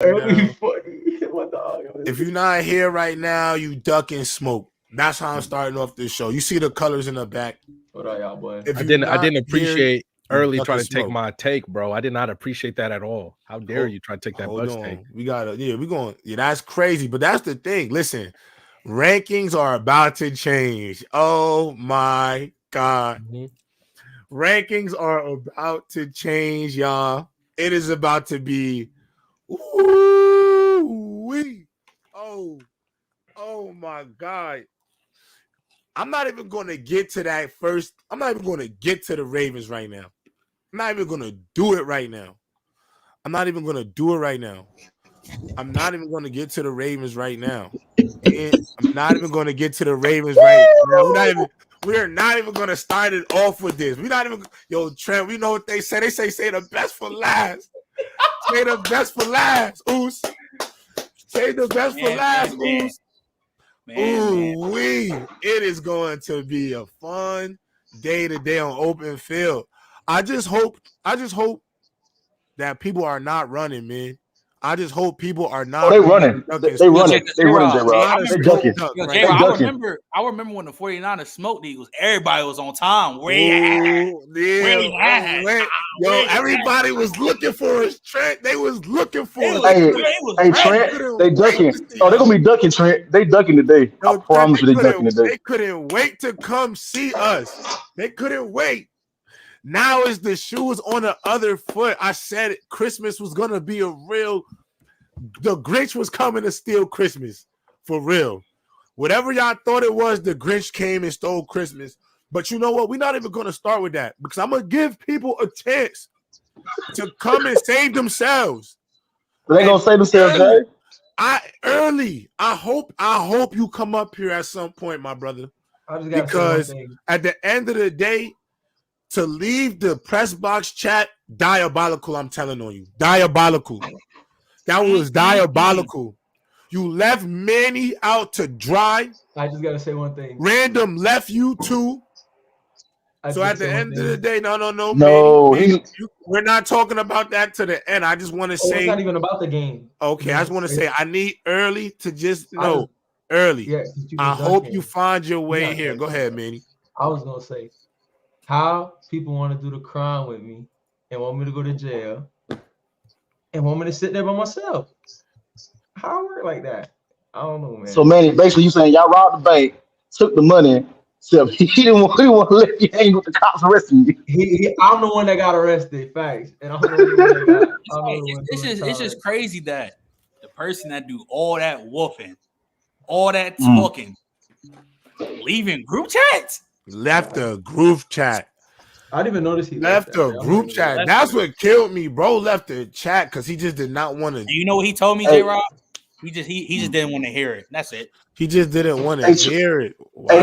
Early 40. What the? If you're not here right now, you ducking smoke. That's how I'm starting off this show. You see the colors in the back. What are y'all, boy? I didn't appreciate Early trying to take my take, bro. I did not appreciate that at all. How dare you try to take that Bucks take? We gotta, we're going. Yeah, that's crazy. But that's the thing. Listen, rankings are about to change. Oh my God. Rankings are about to change, y'all. It is about to be ooh-wee. Oh my God. I'm not even going to get to that first. I'm not even going to get to the Ravens right now. I'm not even going to do it right now. I'm not even going to do it right now. I'm not even going to get to the Ravens right now. I'm not even going to get to the Ravens right now. We're not even going to start it off with this. We're not even, Trent, we know what they say. They say the best for last. Say the best for last, Oos. Say the best for last, Oos. Ooh-wee. It is going to be a fun day today on open field. I just hope that people are not running, man. I just hope people are not. They running. They running. They running, J-Rob. They ducking. I remember when the 49ers smoked the Eagles. Everybody was on time. Everybody was looking for us, Trent. They was looking for us. Hey, Trent, they ducking. Oh, they're going to be ducking, Trent. They ducking today. I promise you they ducking today. They couldn't wait to come see us. They couldn't wait. Now is the shoes on the other foot. I said Christmas was going to be the Grinch was coming to steal Christmas. For real. Whatever y'all thought it was, the Grinch came and stole Christmas. But you know what? We're not even going to start with that because I'm going to give people a chance to come and save themselves. They going to save themselves, Jay? I hope you come up here at some point, my brother. Because at the end of the day, to leave the press box chat, diabolical, I'm telling on you. Diabolical. That was diabolical. You left Manny out to dry. I just got to say one thing. Random left you too. So at the end of the day, no, Manny, we're not talking about that to the end. I just want to say. It's not even about the game. Okay, I just want to say I need Early to just know. Early. Yeah, I hope you find your way here. Go ahead, Manny. I was going to say. How people want to do the crime with me and want me to go to jail and want me to sit there by myself. How I work like that? I don't know, man. So, Manny, basically you saying y'all robbed the bank, took the money, so he didn't want to let you hang with the cops arresting you. I'm the one that got arrested, facts. And I'm the one it's just crazy that the person that do all that woofing, all that talking, leaving group chats. Left the group chat. I didn't even notice he left the group chat. That's what killed me, bro. Left the chat because he just did not want to. You know what he told me, J-Rob? He just didn't want to hear it. That's it. He just didn't want to hear it. Wow.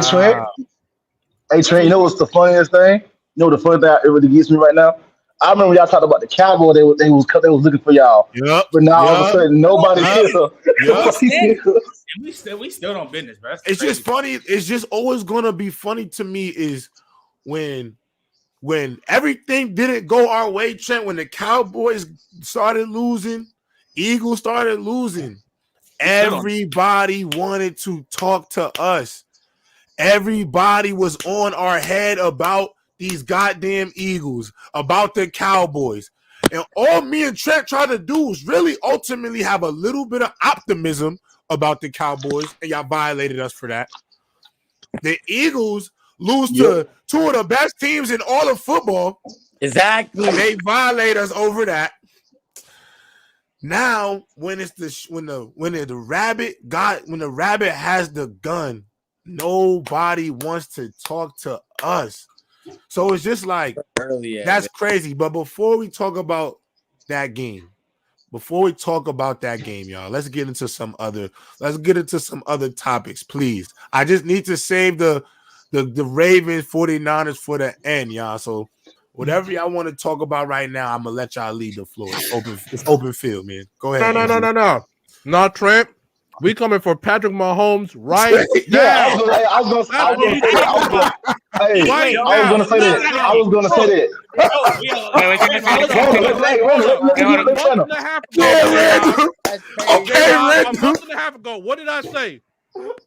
Hey Trent, you know what's the funniest thing? You know the funny thing that really gets me right now? I remember y'all talked about the Cowboys. They was looking for y'all. Yep. But now all of a sudden nobody's here. We still don't business, bro. It's just funny. It's just always gonna be funny to me is when everything didn't go our way, Trent. When the Cowboys started losing, Eagles started losing. Everybody wanted to talk to us. Everybody was on our head about these goddamn Eagles, about the Cowboys. And all me and Trent tried to do was really ultimately have a little bit of optimism about the Cowboys, and y'all violated us for that. The Eagles lose to two of the best teams in all of football. Exactly. They violate us over that. Now, when the rabbit has the gun, nobody wants to talk to us. So it's just like that's crazy. But before we talk about that game, y'all, let's get into some other topics, please. I just need to save the Ravens 49ers for the end, y'all. So whatever y'all want to talk about right now, I'm gonna let y'all lead the floor. It's open field, man. Go ahead. No. Not Trent. We coming for Patrick Mahomes right now. Hey, Right I was gonna say that. I was gonna say that. Month and a half ago, Random. Okay, a Random. month and a half ago, what did I say?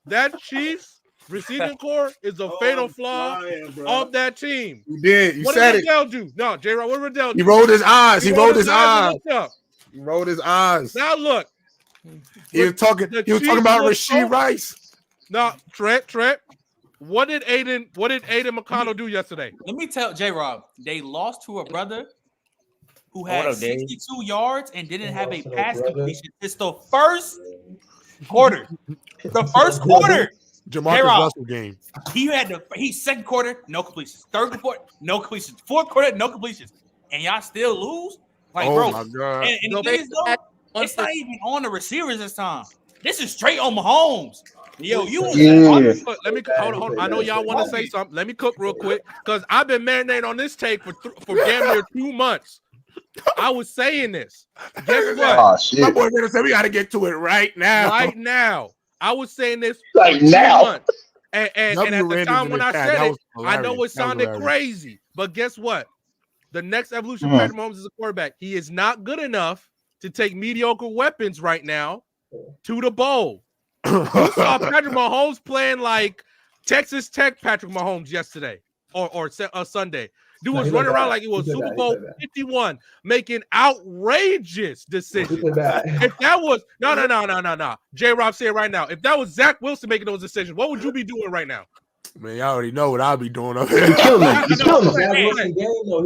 That Chiefs receiving core is a fatal flaw of that team. You did. You What said did it. Riddell do? No, J-Rod, what did Riddell do? He rolled his eyes. He rolled his eyes. He rolled his eyes. Now look. He was talking about Rasheed Rice. No, Trent. What did Aiden McConnell do yesterday? Let me tell J-Rob, they lost to a brother who had 62 yards and didn't have a pass completion. It's the first quarter. The first quarter. Jamarcus Russell game. He second quarter, no completions. Third quarter, no completions. Fourth quarter, no completions. And y'all still lose? Like, bro. My God. And the thing is, though, it's not even on the receivers this time. This is straight on Mahomes. Yo, you was let me hold on. I know y'all want to say something. Let me cook real quick because I've been marinating on this take for damn near 2 months. I was saying this. Guess what? Oh, shit. My boy said we got to get to it right now. Right now. I was saying this right for 2 now. months. And at the time when I said it, I know it sounded crazy. But guess what? The next evolution of Patrick Mahomes is a quarterback. He is not good enough to take mediocre weapons right now to the bowl. You saw Patrick Mahomes playing like Texas Tech Patrick Mahomes yesterday or Sunday. Dude was running around like it was Super Bowl 51, making outrageous decisions. If that was no. J-Rob, say it right now. If that was Zach Wilson making those decisions, what would you be doing right now? Man, y'all already know what I'll be doing up here. You killing me.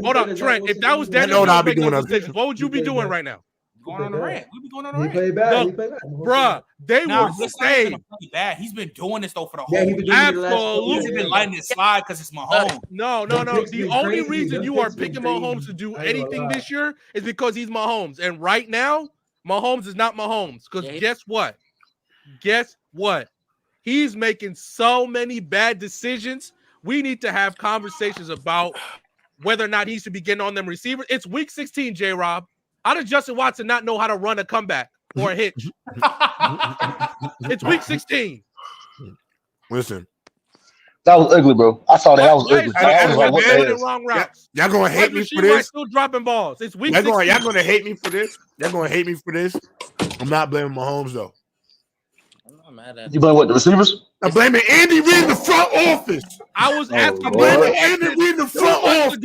Hold on, Trent. If that was Daniel making those decisions, what would you be doing right now? Going on the rant. We be going on the rant. He played bad. Bruh, they would stay bad. He's been doing this though for the whole year. Absolutely. He's been letting it slide because it's Mahomes. No. The only reason you are picking Mahomes to do anything this year is because he's Mahomes. And right now, Mahomes is not Mahomes. Because guess what? He's making so many bad decisions. We need to have conversations about whether or not he should be getting on them receivers. It's week 16, J-Rob. How does Justin Watson not know how to run a comeback or a hitch? It's week 16. Listen. That was ugly, bro. I saw that. That was ugly. I was like, what the hell? Wrong routes. Y'all gonna hate me for this? Still dropping balls. It's week 16. Y'all gonna hate me for this? Y'all gonna hate me for this? I'm not blaming Mahomes though. You blame what, the receivers? I'm blaming Andy Reid in the front office. I was asking blaming Andy Reid in the front office.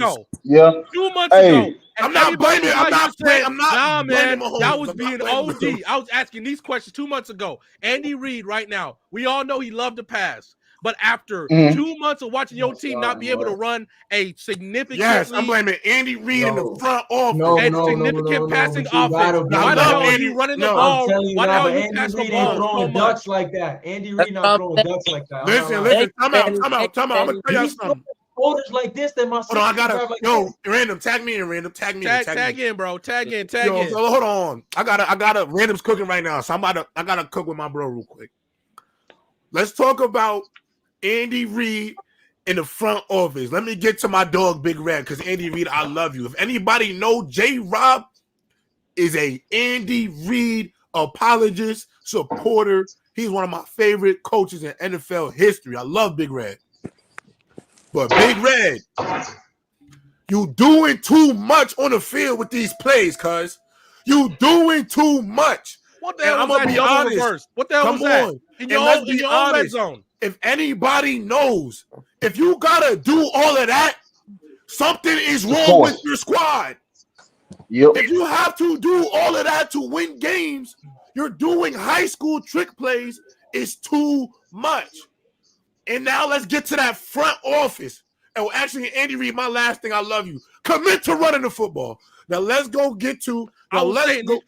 Yeah. 2 months ago. I'm not blaming. Nah, man. Mahomes. That was being OD. I was asking these questions 2 months ago. Andy Reid, right now, we all know he loved to pass. But after 2 months of watching your team not be able to run a significant, I'm blaming Andy Reid in the front office and significant passing offense. Why the hell are you running the ball? Why the hell are you passing the ball so much? Like that. Andy Reid not throwing ducks like that. Listen. Time out. I'm gonna tell y'all something. Orders like this, they must. Hold on, I gotta random. Tag me in, random. Tag in, bro. Tag in. So hold on. I gotta random's cooking right now. So I gotta cook with my bro real quick. Let's talk about Andy Reid in the front office. Let me get to my dog Big Red, because Andy Reid, I love you. If anybody know, J-Rob is a Andy Reid apologist, supporter. He's one of my favorite coaches in NFL history. I love Big Red. But Big Red, you doing too much on the field with these plays, cuz. You doing too much. What the hell was that double reverse? What the hell was that? In your own red zone. If anybody knows, if you gotta do all of that, something is wrong with your squad. Yep. If you have to do all of that to win games, you're doing high school trick plays. It's too much. And now let's get to that front office. Oh, actually, Andy Reid, my last thing, I love you. Commit to running the football. Now let's go get to. Now let's go.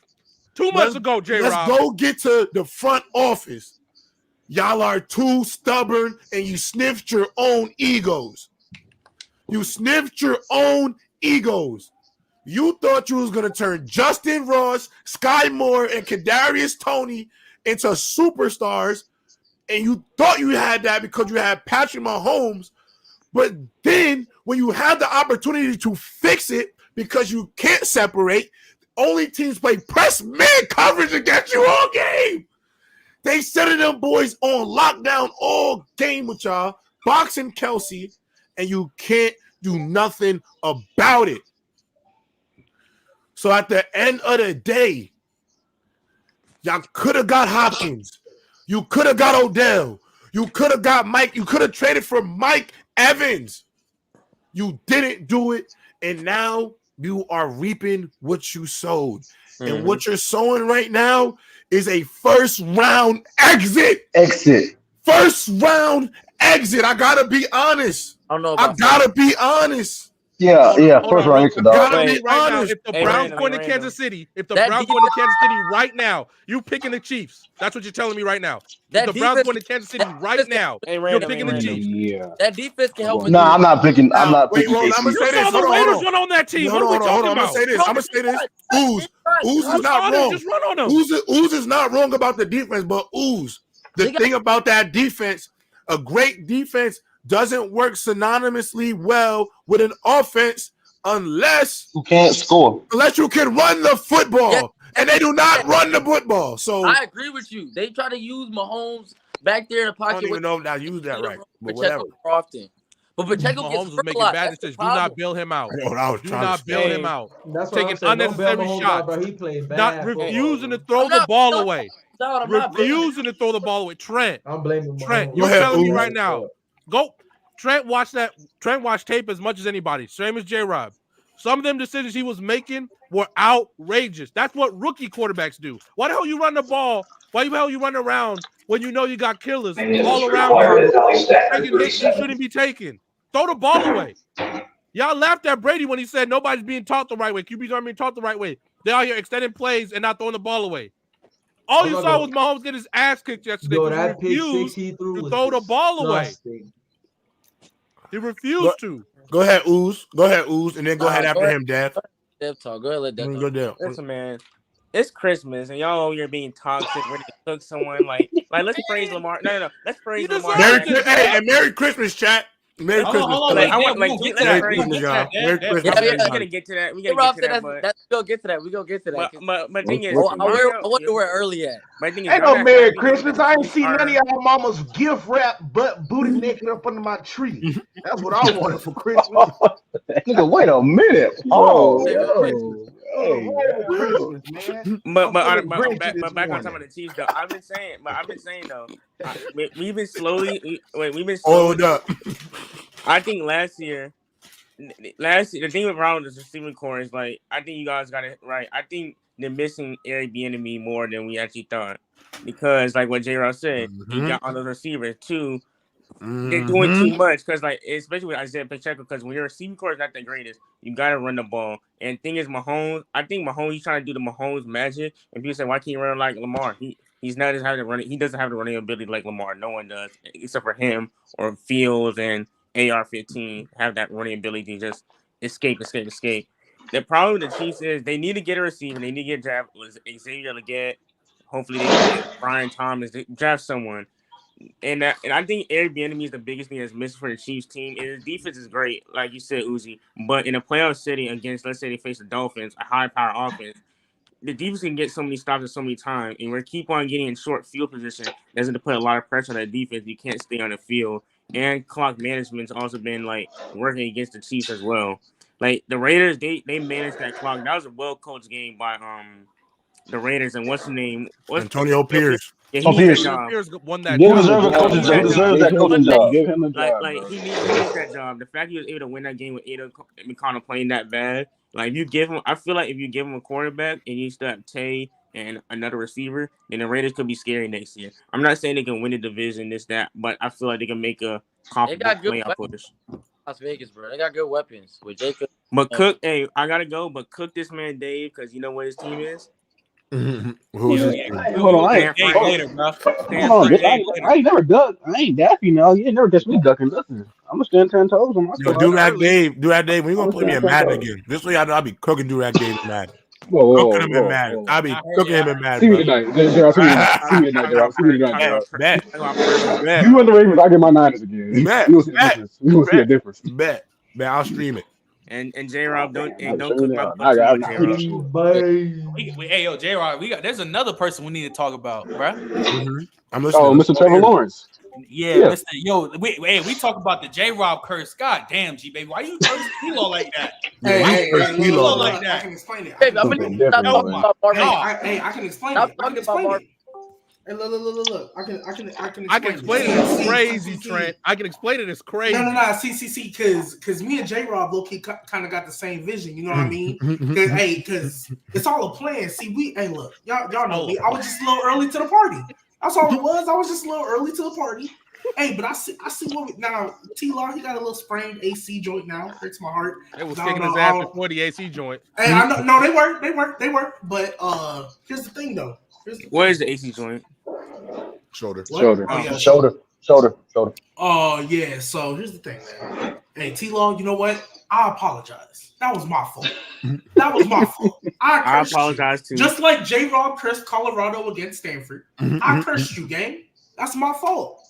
2 months ago, J-Rob. Let's go get to the front office. Y'all are too stubborn, and you sniffed your own egos. You sniffed your own egos. You thought you was gonna turn Justin Ross, Sky Moore, and Kadarius Toney into superstars, and you thought you had that because you had Patrick Mahomes. But then, when you had the opportunity to fix it because you can't separate, only teams play press man coverage against you all game. They setting them boys on lockdown all game with y'all, boxing Kelsey, and you can't do nothing about it. So at the end of the day, y'all could have got Hopkins. You could have got Odell. You could have got Mike. You could have traded for Mike Evans. You didn't do it, and now you are reaping what you sowed. Mm-hmm. And what you're sowing right now is a first-round exit. First-round exit. I gotta be honest. I gotta be honest. Yeah, first round exit. Gotta be right now. If the Browns going to Kansas City, right now, you picking the Chiefs. That's what you're telling me right now. If the Browns going to Kansas City right now, you're picking the Chiefs. Yeah. That defense can help. No, I'm not picking. I'm not picking. I'm gonna say this. The Raiders went on that team. What are we talking about? I'm gonna say this. Ooze is not wrong. Just run on them. Ooze is not wrong about the defense, but Ooze, the thing about that defense, a great defense doesn't work synonymously well with an offense unless you can't score. Unless you can run the football. And they do not run the football. So I agree with you. They try to use Mahomes back there in the pocket. I don't even know if I use that right. But whatever. Often. But Pacheco Mahomes was making bad decisions. Do not bail him out. Do not bail him out. Taking unnecessary shots. He played bad. Not refusing to throw the ball away. Refusing to throw the ball away. Trent. I'm blaming Trent. You're telling me right now. Go. Trent watched tape as much as anybody. Same as J-Rob. Some of them decisions he was making were outrageous. That's what rookie quarterbacks do. Why the hell you run the ball? Why the hell you run around when you know you got killers all around you? Taking hits you shouldn't be taking. Throw the ball away. Y'all laughed at Brady when he said nobody's being taught the right way. QBs aren't being taught the right way. They're out here extending plays and not throwing the ball away. All you saw was Mahomes get his ass kicked yesterday because he refused to throw the ball away. He refused to. Go ahead, Ooze. And then go ahead after him, Dev. Dev talk. Go ahead, let Dev talk. Go Dev. Listen, man. It's Christmas, and y'all over here being toxic, ready to cook someone. Like let's praise Lamar. No. Let's praise Lamar. Merry Christmas, chat. Merry Christmas. I want Merry Christmas, y'all. Merry Christmas. We're gonna get to that. We're gonna get to that. We gonna get to that. My thing is, I wonder where early at. My thing is, ain't no Merry Christmas. I ain't seen none of y'all mama's gift wrap, butt booty naked up under my tree. That's what I wanted for Christmas. Nigga, wait a minute. But back on top of the Chiefs though. I've been saying though. We've been slowly. Hold up. I think last year, the thing with Brown is receiving core is like I think you guys got it right. I think they're missing Eric Bieniemy more than we actually thought because like what J-Rob said, he got on those receivers too. They're doing too much because, like, especially with Isaiah Pacheco, because when your receiving core is not the greatest, you got to run the ball. And the thing is, Mahomes, I think Mahomes, he's trying to do the Mahomes magic. And people say, why can't you run like Lamar? He's not just having to run it. He doesn't have the running ability like Lamar. No one does, except for him or Fields and AR-15 have that running ability to just escape. The problem with the Chiefs is they need to get a receiver. They need to get Xavier Legette. Hopefully, they get Brian Thomas. They draft someone. And I think Eric Bieniemy is the biggest thing that's missing for the Chiefs team. And his defense is great, like you said, Uzi. But in a playoff setting against, let's say they face the Dolphins, a high-power offense, the defense can get so many stops at so many times. And we keep on getting in short field position. That's going to put a lot of pressure on that defense. You can't stay on the field. And clock management's also been, like, working against the Chiefs as well. Like, the Raiders, they managed that clock. That was a well-coached game by the Raiders. And what's the name? Antonio Pierce. Yeah, Pierce won that job. Deserves that coaching job. Give him a job. Like he needs that job. The fact he was able to win that game with Ada McConnell playing that bad, like you give him, I feel like if you give him a quarterback and you still have Tay and another receiver, then the Raiders could be scary next year. I'm not saying they can win the division, that, but I feel like they can make a confident playoff push. Las Vegas, bro. They got good weapons with Jacob. But Cook, I gotta go. But Cook this man Dave because you know what his team is. Hold on, I ain't never ducked. I ain't daffy now. You ain't never catch me ducking nothing. I'm gonna stand 10 toes on my. Yo, Durag Dave, when you gonna play me in Madden again? This way I know I'll be cooking Durag Dave in Madden. Cooking him in Madden. I'll be cooking him in Madden. See me tonight. See me tonight. Bet. You and the Ravens, I get my Niners again. Bet. We will see a difference. Bet. I'll stream it. And J-Rob don't cook my Hey yo, J-Rob, there's another person we need to talk about, bro. I'm listening. Mr. Trevor Lawrence. Yeah. Listen, we talk about the J-Rob curse. God damn, G baby, why you curse T-Law like that? Hey, T-Law like that. I can explain it. I can explain it. Hey, look. I can explain it. It's crazy, Trent. I can explain it. It's crazy. No. See, because me and J-Rob low-key kind of got the same vision. You know what I mean? Because it's all a plan. See, look, y'all know me. I was just a little early to the party. That's all it was. I was just a little early to the party. Hey, but I see what now. T-Law, he got a little sprained AC joint now. Hurts my heart. It was kicking his ass before the AC joint. Hey, I know. No, they work. But here's the thing, though. What is the AC joint? Shoulder. Oh, yeah. Shoulder. Oh, yeah. So here's the thing, man. Hey, T-Law, you know what? I apologize. That was my fault. I apologize too. Just like J-Rob cursed Colorado against Stanford. I cursed you, gang. That's my fault.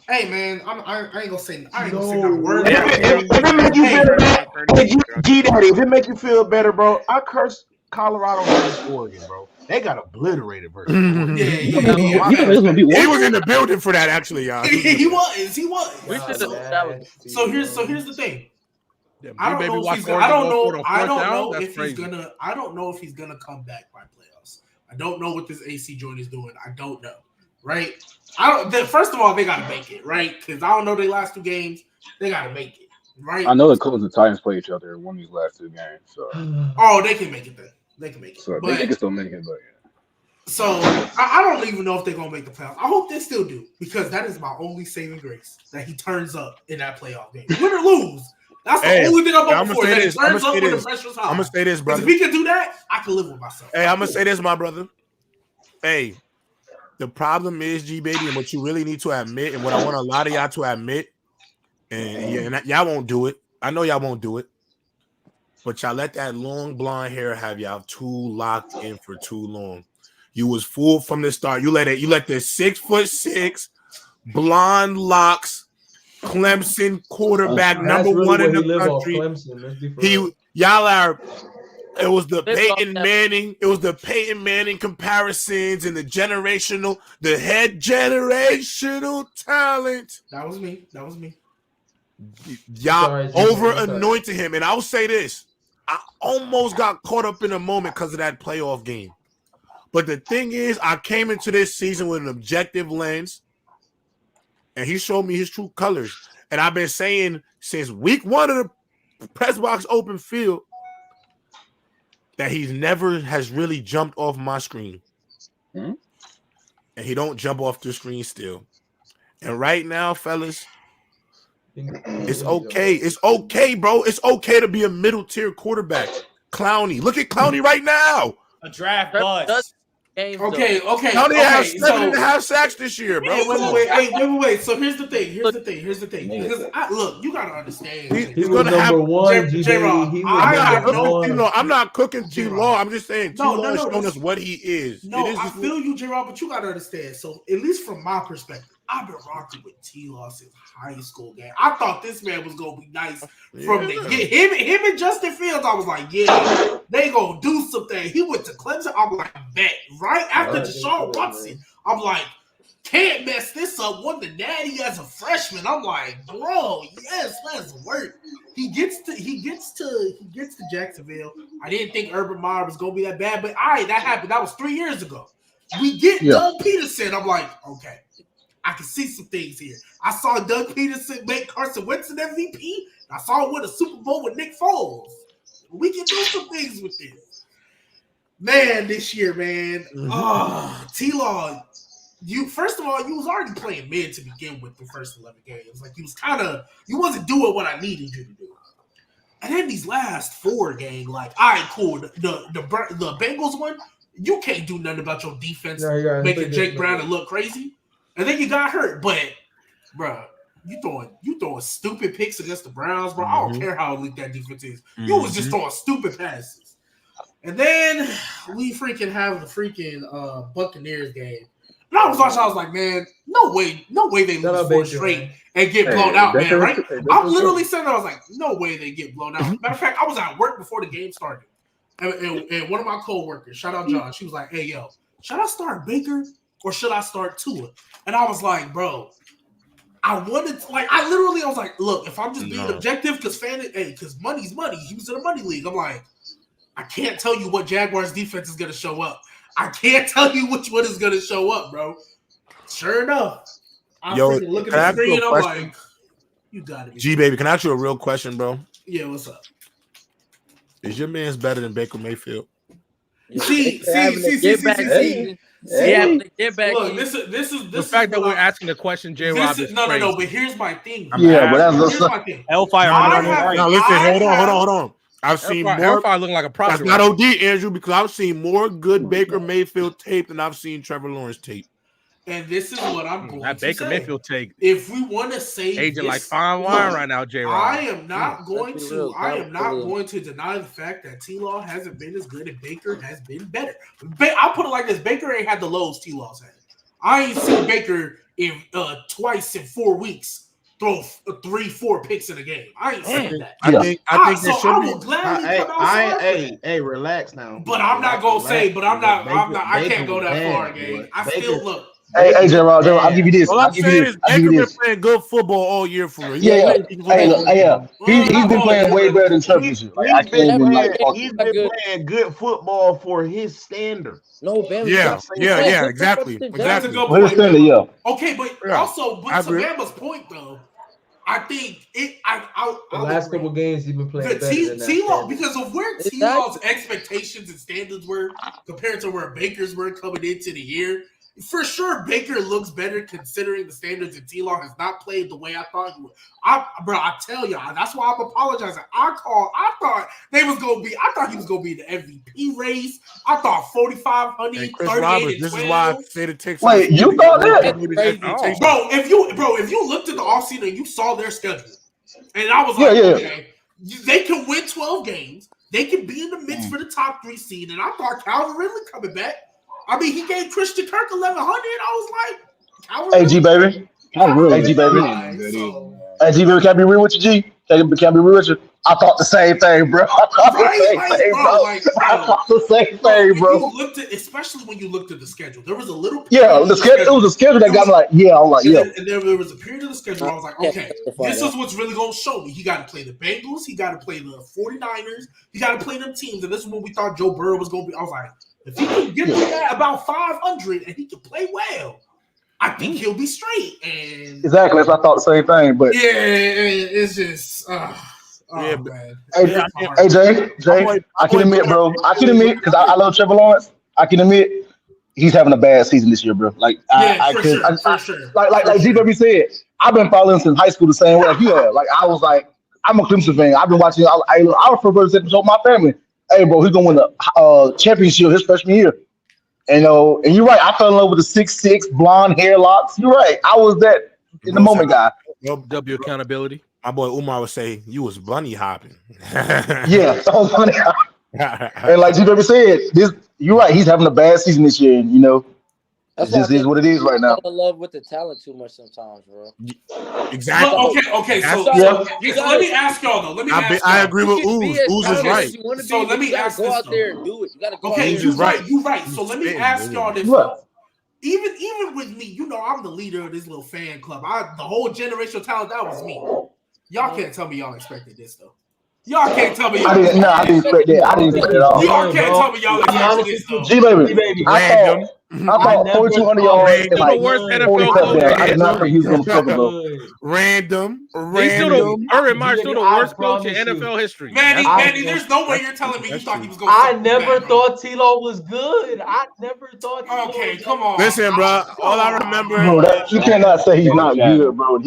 Hey, man, I ain't gonna say no word. If it make you feel better, G-Daddy, if it make you feel better, bro, I cursed Colorado against Oregon, bro. They got obliterated versus Oregon. Yeah. He was in the building for that, actually, y'all. He was. So here's the thing. I don't know if he's gonna come back by playoffs. I don't know what this AC joint is doing. I don't know. Right? First of all, they gotta make it, right? Because I don't know their last two games. They gotta make it, right? I know the Colts and Titans play each other in one of these last two games. So they can make it then. They can make it. So they can still make it, but yeah. So I don't even know if they're gonna make the playoffs. I hope they still do, because that is my only saving grace, that he turns up in that playoff game. Win or lose. That's the only thing I'm hoping for. That he turns up when the pressure's high. I'm gonna say this, brother. If he can do that, I can live with myself. Hey, I'm gonna say this, my brother. Hey, the problem is, G baby, and what you really need to admit, and what I want a lot of y'all to admit, and y'all won't do it. I know y'all won't do it, but y'all let that long blonde hair have y'all too locked in for too long. You was fooled from the start. You let the 6'6" blonde locks, Clemson quarterback, number really one in the country. It was the Peyton Manning. It was the Peyton Manning comparisons and the head generational talent. That was me. Y'all over anointed him, and I'll say this: I almost got caught up in a moment because of that playoff game. But the thing is, I came into this season with an objective lens, and he showed me his true colors. And I've been saying since week 1 of the press box open field that he never has really jumped off my screen. And he don't jump off the screen still. And right now, fellas, it's okay. It's okay, bro. It's okay to be a middle-tier quarterback. Clowney. Look at Clowney right now. A draft bust. Okay. Clowney has 7.5 sacks this year, bro. Wait. So here's the thing. Because look, you gotta understand. He's gonna have number one. I'm not cooking T-Law. I'm just saying T-Law is showing us what he is. I feel you, J-Rob, but you gotta understand. So at least from my perspective, I've been rocking with T-Law since high school game. I thought this man was gonna be nice from the get. Him and Justin Fields, I was like, yeah, they gonna do something. He went to Clemson. I'm like, bet. Right after Deshaun Watson, I'm like, can't mess this up. Won the Natty as a freshman. I'm like, bro, yes, let's work. He gets to Jacksonville. I didn't think Urban Meyer was gonna be that bad, but that happened. That was 3 years ago. We get Doug Peterson. I'm like, okay, I can see some things here. I saw Doug Peterson make Carson Wentz an MVP. I saw him win a Super Bowl with Nick Foles. We can do some things with this. Man, this year, man. T-Law, first of all, you was already playing mid to begin with the first 11 games. Like, you wasn't doing what I needed you to do. And then these last 4 games, like, all right, cool. The Bengals one, you can't do nothing about your defense making Jake Brown look crazy. And then you got hurt, but bro, you throwing stupid picks against the Browns, bro. I don't care how elite that defense is. You was just throwing stupid passes. And then we freaking have the freaking Buccaneers game. And I was watching, I was like, man, no way they lose 4 straight and get blown out, man. Right? I'm literally saying, I was like, no way they get blown out. Matter of fact, I was at work before the game started, and one of my coworkers, shout out John, she was like, hey yo, should I start Baker or should I start Tua? And I was like, bro, I wanted to, I was like, look, if I'm just being objective, because money's money. He was in a money league. I'm like, I can't tell you what Jaguars defense is going to show up. I can't tell you which one is going to show up, bro. Sure enough, I'm looking at the screen and I'm like, you got it. G, baby, can I ask you a real question, bro? Yeah, what's up? Is your man's better than Baker Mayfield? See. Get back. Look, this is the fact that we're asking the question, J. Rob. No. But here's my thing. Yeah, but that's my thing. Hellfire. No, listen, hold on. I've seen more. Hellfire looking like a prophet. That's not OD, Andrew, because I've seen more good Baker Mayfield tape than I've seen Trevor Lawrence tape. And this is what I'm going that to Baker say. Mayfield take. If we want to say agent like fine wine right now, J. Rob. I am not going to deny the fact that T-Law hasn't been as good and Baker has been better. I'll put it like this: Baker ain't had the lows T-Law's had. I ain't seen Baker in twice in 4 weeks throw 3-4 picks in a game. I ain't saying that. I think I will gladly come outside. Hey, relax now. But I'm not gonna say. But I'm not. I can't go that far, gang. I still look. Hey, J-Rod, I'll give you this. All I'm saying is Baker been playing good football all year for real. Yeah. He's been playing way better than Trevor this year. He's been playing good football for his standards. No, Ben. Yeah, exactly. That's a good point. Yeah. Okay, but also, to Bama's point though, I think the last couple games he's been playing better than T-Law, because of where T-Law's expectations and standards were compared to where Baker's were coming into the year. For sure, Baker looks better considering the standards that T-Law has not played the way I thought he would. I tell y'all, that's why I'm apologizing. I thought he was gonna be in the MVP race. I thought 4,500, Chris Roberts. This is why I say the Texans. Wait, you thought that? Bro, if you looked at the offseason and you saw their schedule, and I was like, okay, they can win 12 games. They can be in the mix for the top 3 seed. And I thought Calvin Ridley coming back. I mean, he gave Christian Kirk 1,100. I was like, hey, G baby. Hey, G baby. Hey, G baby, can I be real with you, G? Can I be real with you? I thought the same thing, bro. I thought the same thing, bro. Especially when you looked at the schedule, there was a little. The schedule. It was a schedule that got me like, And there was a period of the schedule. I was like, okay, this is what's really gonna show me. He got to play the Bengals. He got to play the 49ers. He got to play them teams. And this is when we thought Joe Burrow was gonna be. I was like, if he can get to that about 500 and he can play well, I think he'll be straight. And exactly, I thought the same thing. But it's just. Man. Hey, Jay, I can admit, bro. Because I love Trevor Lawrence. I can admit he's having a bad season this year, bro. Like, for sure. Like GW said, I've been following since high school the same way as you have. Like, I was like, I'm a Clemson fan. I've been watching. I prefer to show my family. Hey, bro, he's gonna win the championship his freshman year. And you're right. I fell in love with the 6'6" blonde hair locks. You're right. I was that in the moment guy. W accountability. My boy Umar would say you was bunny hopping. Yeah, I was bunny hopping. And like GW said, you're right. He's having a bad season this year, and it just is what it is right now. I love with the talent too much sometimes, bro. Exactly. Okay. So let me ask y'all though. I agree with Ooze. Ooze is right. So let me ask go this out there and do it. You gotta go. Okay, you're right. So let me ask y'all this. Even with me, I'm the leader of this little fan club. The whole generational talent, that was me. Y'all can't tell me y'all expected this though. Y'all can't tell me. I didn't expect that. I didn't expect it at all. Y'all can't tell me y'all expected this though. G baby, I thought 4,200 yards and like 40 touchdowns. I did not think he was going to cover though. Random. Urban Meyer's still the worst coach in NFL history. Manny, there's no way you're telling me you thought he was going to. I never thought T-Law was good. I never thought. Okay, come on. Listen, bro. All I remember. You cannot say he's not good, bro.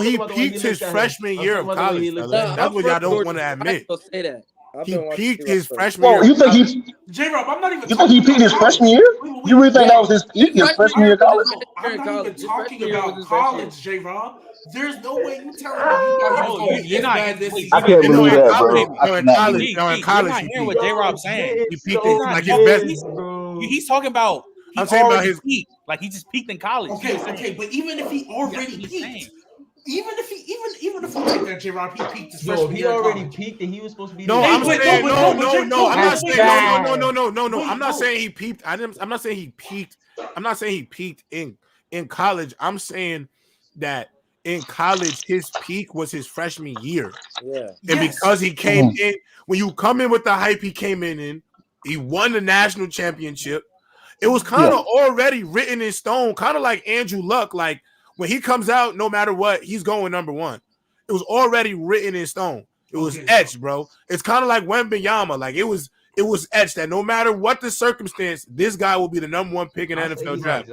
He peaked his freshman year of college. That's what y'all don't want to admit. Say that. He peaked his freshman year. You think he? J-Rob, I'm not even. You think he peaked his freshman year? You really think that was his peak, his freshman year of college? I'm not even talking about college, J-Rob. There's no way you telling me you thought he was going to be this bad this season. I can't believe that, bro. In college, you're not hearing what J-Rob's saying. He peaked like his best. He's talking about. I'm saying about his peak. Like he just peaked in college. Okay, but even if he already peaked, Even if we take that J-Rob, he peaked his freshman year. He already peaked and he was supposed to be. No, I'm saying no. I'm not saying he peaked. I'm not saying he peaked. I'm not saying he peaked in college. I'm saying that in college his peak was his freshman year. Yeah. And because he came in, when you come in with the hype he came in, he won the national championship. It was kind of already written in stone, kind of like Andrew Luck. Like when he comes out, no matter what, he's going number one. It was already written in stone. It was etched, bro. It's kind of like Wembanyama. Like it was etched that no matter what the circumstance, this guy will be the number one pick in the NFL draft.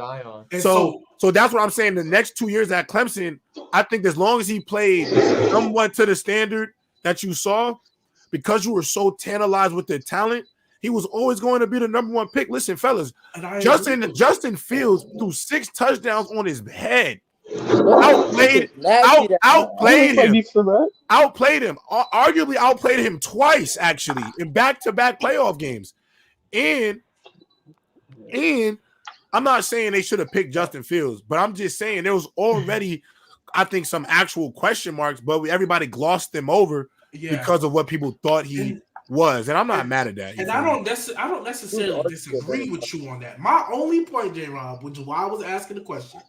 So that's what I'm saying. The next 2 years at Clemson, I think as long as he played somewhat to the standard that you saw, because you were so tantalized with the talent, he was always going to be the number one pick. Listen, fellas, Justin Fields threw 6 touchdowns on his head. Outplayed him. Arguably outplayed him twice, actually, in back-to-back playoff games. And I'm not saying they should have picked Justin Fields, but I'm just saying there was already, I think, some actual question marks, but everybody glossed them over because of what people thought he was. And I'm not mad at that. And I don't necessarily disagree with you on that. My only point, J-Rob, which is why I was asking the question,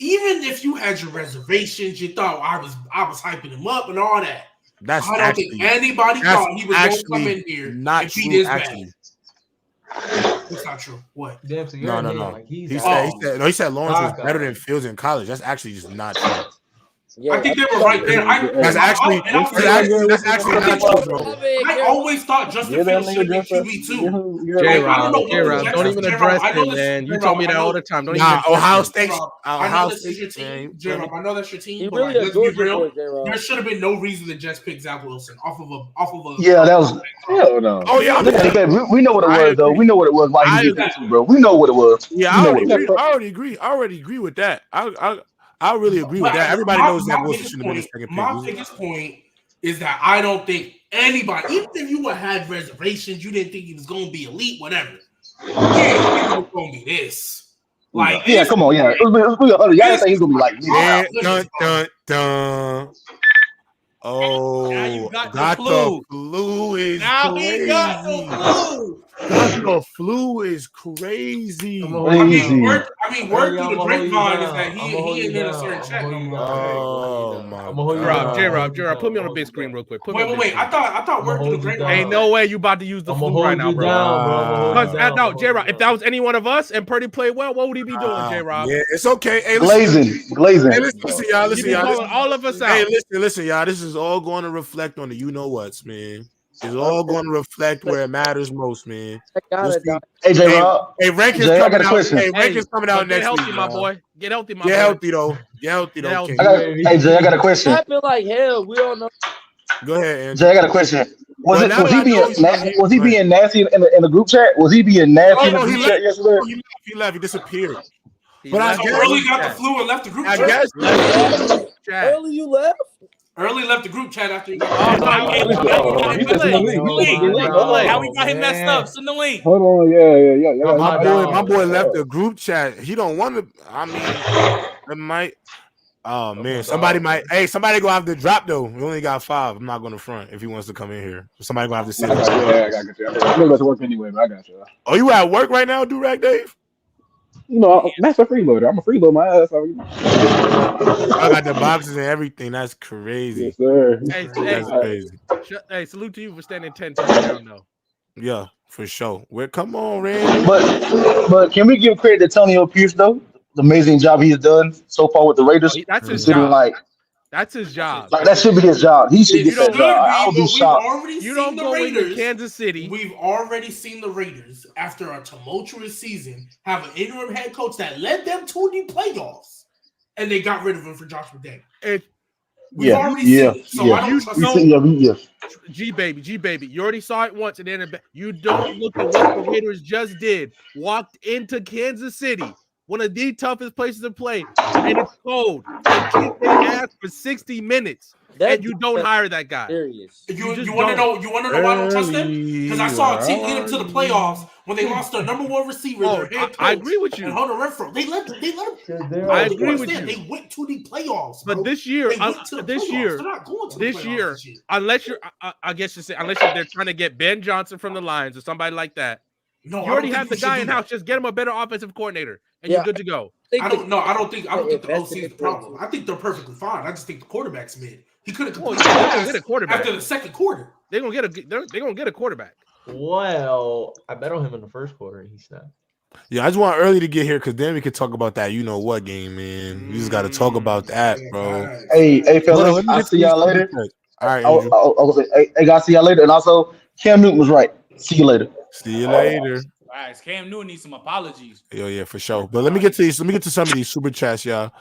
even if you had your reservations, you thought I was hyping him up and all that. I don't think anybody thought he was going to come in here and beat his man. That's not true. What? No. Like he said Lawrence was better than Fields in college. That's actually just not true. Yeah, I think they were right there. That's actually not true, bro. I always thought Justin Fields should be QB too. J-Rob, don't even address it, man. You told me that all the time. Don't even. Ohio State. I know that's your team, J-Rob. I know that's your team. But let's be real. There should have been no reason to just pick Zach Wilson off of a. Yeah, that was hell no. Oh yeah, we know what it was though. We know what it was. Why he did that too, bro? We know what it was. Yeah, I already agree with that. I really agree with that. Everybody knows that Wilson shouldn't have been the second pick. My biggest point is that I don't think anybody, even if you had reservations, you didn't think he was going to be elite, whatever. Yeah, he was going to be this. Like, come on, Y'all didn't think he's going to be like this. Dun. Oh, now you got the flu is now crazy. He got the flu. The flu is crazy. Word through the grapevine is that he ain't in a certain check no more. Oh my God. J-Rob, put me on the big screen real quick. Wait. I thought word through the grapevine. Ain't no way you about to use the flu right now, bro. Because J-Rob, if that was any one of us and Purdy played well, what would he be doing, J-Rob? Yeah, it's okay. Hey, glazing. Hey, listen, y'all. All of us out. Hey, listen, y'all. This is all going to reflect on the you-know-whats, man. It's all going to reflect where it matters most, man. Hey, J-Rob. Hey, Rankins coming out. Hey, Rankins coming out next week. Get healthy, my boy. Get healthy, my boy. Get healthy, though. Hey, Jay, I got a question. Happened like hell. We don't know. Go ahead, Andrew. Jay, I got a question. Was he being nasty in the group chat? Was he being nasty in the group chat yesterday? He left. He disappeared. But I guess Early got the flu and left the group chat. I guess. Early you left? Early left the group chat after he got How we got him messed up? Send the link. Hold on, yeah. My boy left the group chat. He don't want to. I mean, it might. Oh man, somebody gonna have to drop though. We only got 5. I'm not gonna front if he wants to come in here. Somebody gonna have to sit. Yeah, I got you. I'm gonna go to work anyway, but I got you. Oh, you at work right now, Durag Dave? You know, that's a freeloader. I'm a freeloader my ass. I got the boxes and everything. That's crazy. Yes, sir. That's crazy. Hey, salute to you for standing 10 toes down, though. Yeah, for sure. Come on, Randy. But can we give credit to Antonio Pierce though? The amazing job he's done so far with the Raiders. That's his job. That's his job. Like that should be his job. He should get that job. I would be shocked. You don't go into Kansas City. We've already seen the Raiders after a tumultuous season have an interim head coach that led them to the playoffs, and they got rid of him for Josh McDaniels. We've already seen it. So I don't trust G baby. You already saw it once, and then you don't look at what the Raiders just did. Walked into Kansas City, one of the toughest places to play, and it's cold. They kicked their ass for 60 minutes. and you don't hire that guy. You want to know? You want to know why I don't trust him? Because I saw a team get him to the playoffs when they lost their number one receiver. Their head coach, I agree with you. And Hunter Renfrow, they let him. I agree with you. They went to the playoffs, bro. But this year, they're not going to the playoffs this year. Unless you're, I guess you say, unless they're trying to get Ben Johnson from the Lions or somebody like that. No, you already have the guy in house. Just get him a better offensive coordinator, and you're good to go. I don't think the OC is the problem. I think they're perfectly fine. I just think the quarterback's mid. He couldn't get a quarterback after the second quarter. They're gonna get a quarterback. Well, I bet on him in the first quarter and he snapped. Yeah, I just want early to get here because then we can talk about that. You know what game, man? We just got to talk about that, bro. Hey, fellas, I'll see y'all later. All right, hey, guys, see y'all later. And also, Cam Newton was right. See you later. See you later. All right, Cam Newton needs some apologies. Yeah, for sure. But let me get to these. Let me get to some of these super chats, y'all.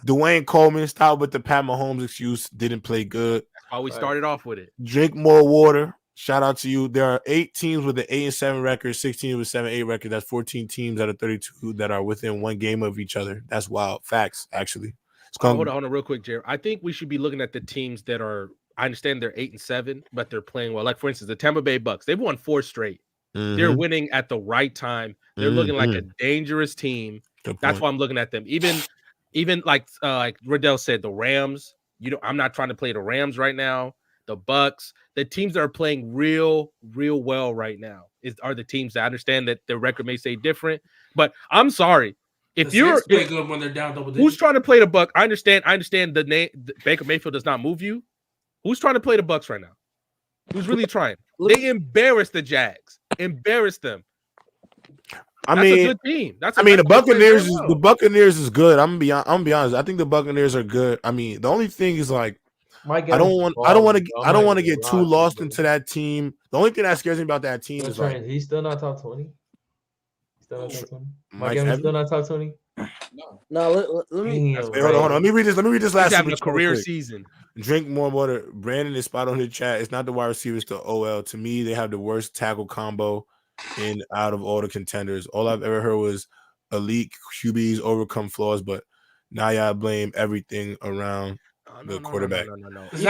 Dwayne Coleman started with the Pat Mahomes excuse. Didn't play good. That's how we started off with it. Drink more water. Shout out to you. There are 8 teams with an 8-7 record, 16 with 7-8 record. That's 14 teams out of 32 that are within one game of each other. That's wild. Facts, actually. Hold on, real quick, Jared. I think we should be looking at the teams that are. I understand they're 8-7, but they're playing well. Like for instance, the Tampa Bay Bucks. They've won 4 straight. Mm-hmm. They're winning at the right time. They're looking like a dangerous team. That's why I'm looking at them. Even like Riddell said, the Rams. I'm not trying to play the Rams right now. The Bucks, the teams that are playing real well right now are the teams that I understand that their record may say different. But I'm sorry. If you're good when they're down double digits. Who's trying to play the Buck? I understand the name Baker Mayfield does not move you. Who's trying to play the Bucks right now? Who's really trying? They embarrassed the Jags. Embarrassed them. That's a good team. The Buccaneers. The Buccaneers is good. I'm gonna be honest. I think the Buccaneers are good. I mean, the only thing is like, I don't want to get too lost into that team. The only thing that scares me about that team is like he's still not top 20. Still not top 20. Mike Evans still not top 20. No. Let me hold on. Let me read this last. He's having a career season. Drink more water. Brandon is spot on the chat. It's not the wide receivers, the OL. To me, they have the worst tackle combo in out of all the contenders. All I've ever heard was elite QBs overcome flaws, but now y'all blame everything around the quarterback. No. Is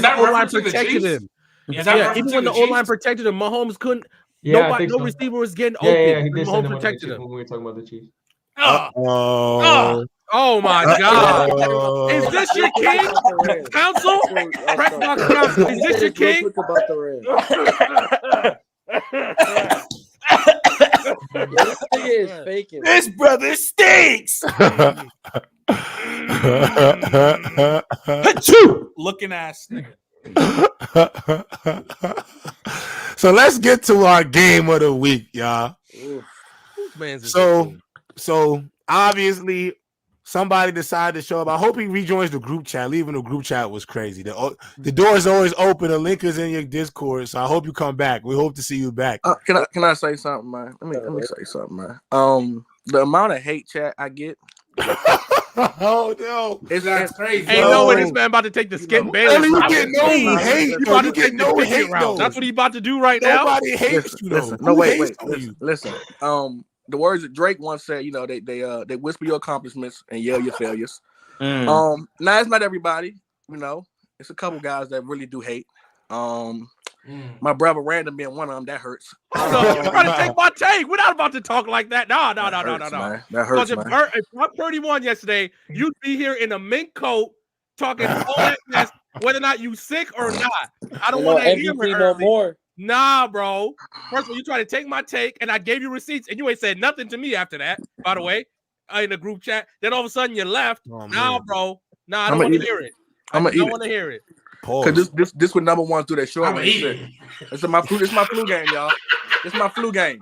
that O-line protected him? Even when the O-line protected him, Mahomes couldn't. No receiver was getting open. Yeah, he did Mahomes protected him. When we were talking about the Chiefs. Oh my God! Is this your king? Council? Press box council. Is this your king? This brother stinks. Looking ass nigga. So let's get to our game of the week, y'all. So obviously somebody decided to show up. I hope he rejoins the group chat. Leaving the group chat was crazy. The door is always open. The link is in your Discord. So I hope you come back. We hope to see you back. Can I say something, man? Let me say something, man. The amount of hate chat I get. Oh no, it's crazy. Hey, no way this man about to take the Skip Bayless. You get no hate. You about to get no hate. That's what he about to do right now. Nobody hates you. No, wait. Listen. The words that Drake once said, they whisper your accomplishments and yell your failures. Now it's not everybody, it's a couple guys that really do hate. My brother Random being one of them, that hurts. You're trying to take my take. We're not about to talk like that. No. That hurts, man. If I'm 31 yesterday, you'd be here in a mink coat talking all that mess, whether or not you sick or not. I don't want to hear it no more. Nah, bro. First of all, you try to take my take, and I gave you receipts, and you ain't said nothing to me after that, by the way, in the group chat. Then all of a sudden you left. Nah, bro. Nah, I don't want to hear it. I don't want to hear it. Because this would number one through that short shit. It's my flu game, y'all. It's my flu game.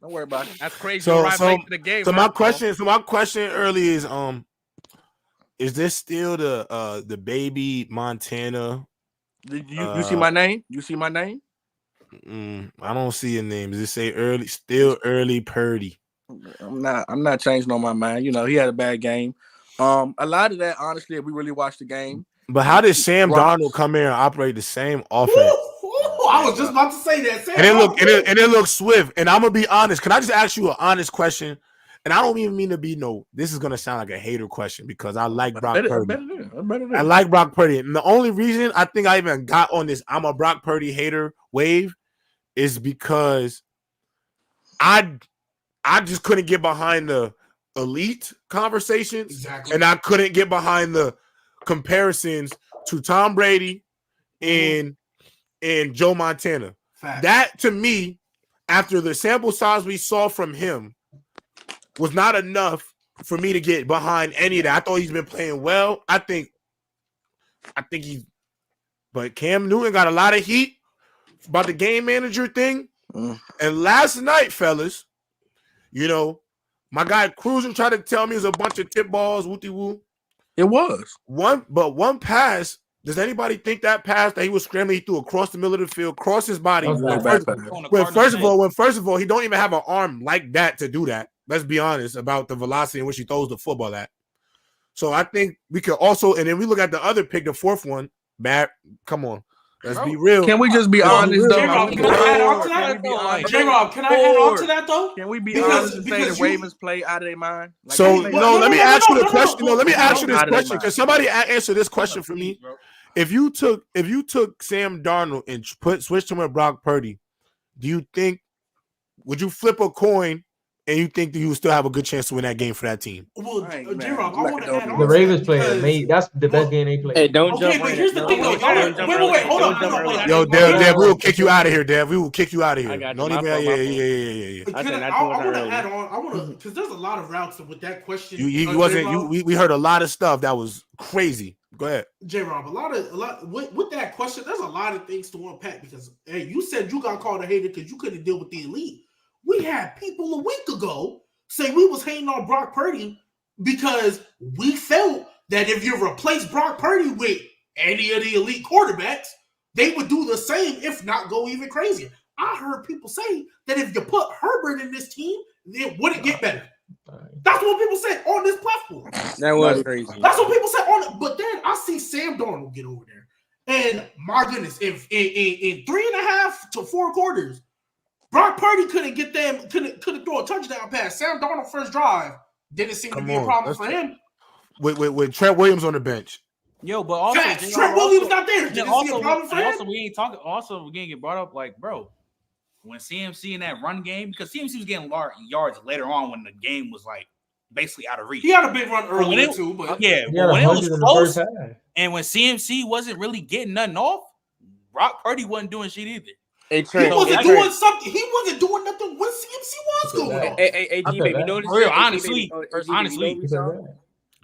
Don't worry about it. That's crazy. So my question early is this still the baby Montana? You see my name? I don't see a name. Does it say early Purdy? I'm not changing on my mind. He had a bad game. A lot of that, honestly, if we really watch the game. But how did Sam Darnold come in and operate the same offense? I was just about to say that. And it looked swift. And I'm gonna be honest. Can I just ask you an honest question? and I don't even mean to be this is gonna sound like a hater question because I like Brock Purdy. I like Brock Purdy. And the only reason I think I even got on this I'm a Brock Purdy hater wave is because I just couldn't get behind the elite conversations, and I couldn't get behind the comparisons to Tom Brady and Joe Montana. Fact. That to me, after the sample size we saw from him, was not enough for me to get behind any of that. I thought he's been playing well. I think but Cam Newton got a lot of heat about the game manager thing. And last night, fellas, my guy Cruiser tried to tell me it was a bunch of tip balls, wooty woo. It was one pass. Does anybody think that pass that he was scrambling, he threw across the middle of the field, crossed his body? First of all, he don't even have an arm like that to do that. Let's be honest about the velocity in which he throws the football at. So I think we could also, and then we look at the other pick, the fourth one. Matt, come on. Let's be real. Can we just be honest, though? J-Rob, can I add on to that? J-Rob, can I add on to that, though? Can we be honest and say the Ravens play out of their mind? Let me ask you the question. Let me ask you this question because somebody answer this question for me. If you took Sam Darnold and switched him with Brock Purdy, would you flip a coin and you think that you would still have a good chance to win that game for that team? Well, J-Rob, I want to add on. The Ravens player, that's the best game they played. Hey, don't jump. But here's the thing, though. Wait, hold on. Yo, Dev, we will kick you out of here, Dev. We will kick you out of here. Yeah. I want to add on. Because there's a lot of routes with that question. We heard a lot of stuff that was crazy. Go ahead, J-Rob. A lot with that question. There's a lot of things to unpack because you said you got called a hater because you couldn't deal with the elite. We had people a week ago say we was hating on Brock Purdy because we felt that if you replace Brock Purdy with any of the elite quarterbacks, they would do the same, if not go even crazier. I heard people say that if you put Herbert in this team, it wouldn't get better. That's what people said on this platform. That was crazy. That's what people said on it. But then I see Sam Darnold get over there. And my goodness, if in 3.5 to 4 quarters, Brock Purdy couldn't throw a touchdown pass. Sam Darnold first drive didn't seem to be a problem for him. With Trent Williams on the bench. Yo, but also Trent Williams not there. Didn't see a problem for him. Also, we ain't talking. Also, we're gonna get brought up like, bro, when CMC in that run game, because CMC was getting yards later on when the game was like basically out of reach. He had a big run earlier too, but when it was close, and when CMC wasn't really getting nothing off, Brock Purdy wasn't doing shit either. He wasn't doing something. He wasn't doing nothing when CMC was going on. Hey, G-Baby, you know this? Honestly,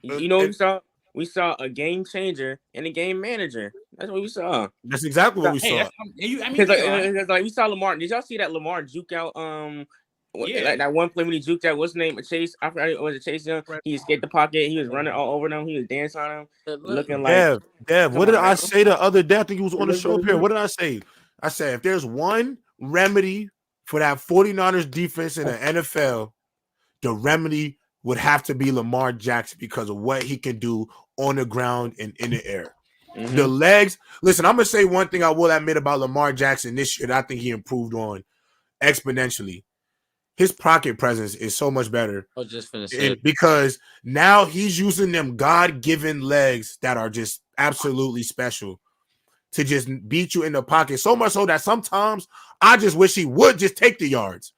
you know what we saw? We saw a game changer and a game manager. That's what we saw. That's exactly what we saw. Because we saw Lamar. Did y'all see that Lamar juke out? Like that one play when he juked out. What's his name? Chase. I forgot. Was it Chase Young? He escaped the pocket. He was running all over them. He was dancing on them, looking like. Dev. What did I say the other day? I think he was on the show here. What did I say? I said if there's one remedy for that 49ers defense in the NFL, the remedy would have to be Lamar Jackson because of what he can do on the ground and in the air. Mm-hmm. The legs. Listen, I'm going to say one thing I will admit about Lamar Jackson this year that I think he improved on exponentially. His pocket presence is so much better. I was just finna say because now he's using them God-given legs that are just absolutely special to just beat you in the pocket. So much so that sometimes I just wish he would just take the yards.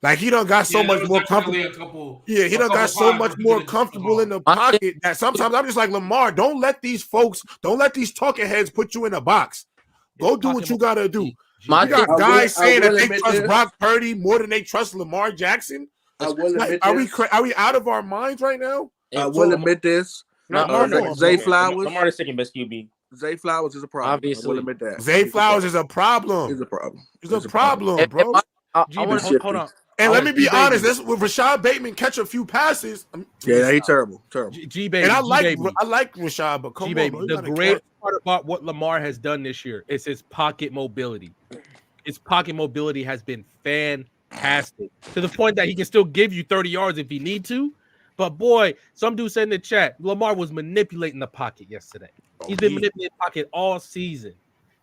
Like he done got so much more comfortable. He done got so much more comfortable in the pocket that sometimes I'm just like, Lamar, don't let these talking heads put you in a box. Go do what you gotta do. You got guys saying that they trust Brock Purdy more than they trust Lamar Jackson. Are we out of our minds right now? I will admit this. Zay Flowers. Lamar is second best QB. Zay Flowers is a problem. Obviously. I will admit that. Zay Flowers is a problem. It's a problem, bro. Hold on. And let me be honest, with Rashad Bateman catch a few passes. Yeah, he's terrible. G-Baby. And I like Rashad, but come on, bro. The great part about what Lamar has done this year is his pocket mobility. His pocket mobility has been fantastic to the point that he can still give you 30 yards if he need to. But boy, some dude said in the chat, Lamar was manipulating the pocket yesterday. He's been manipulating the pocket all season.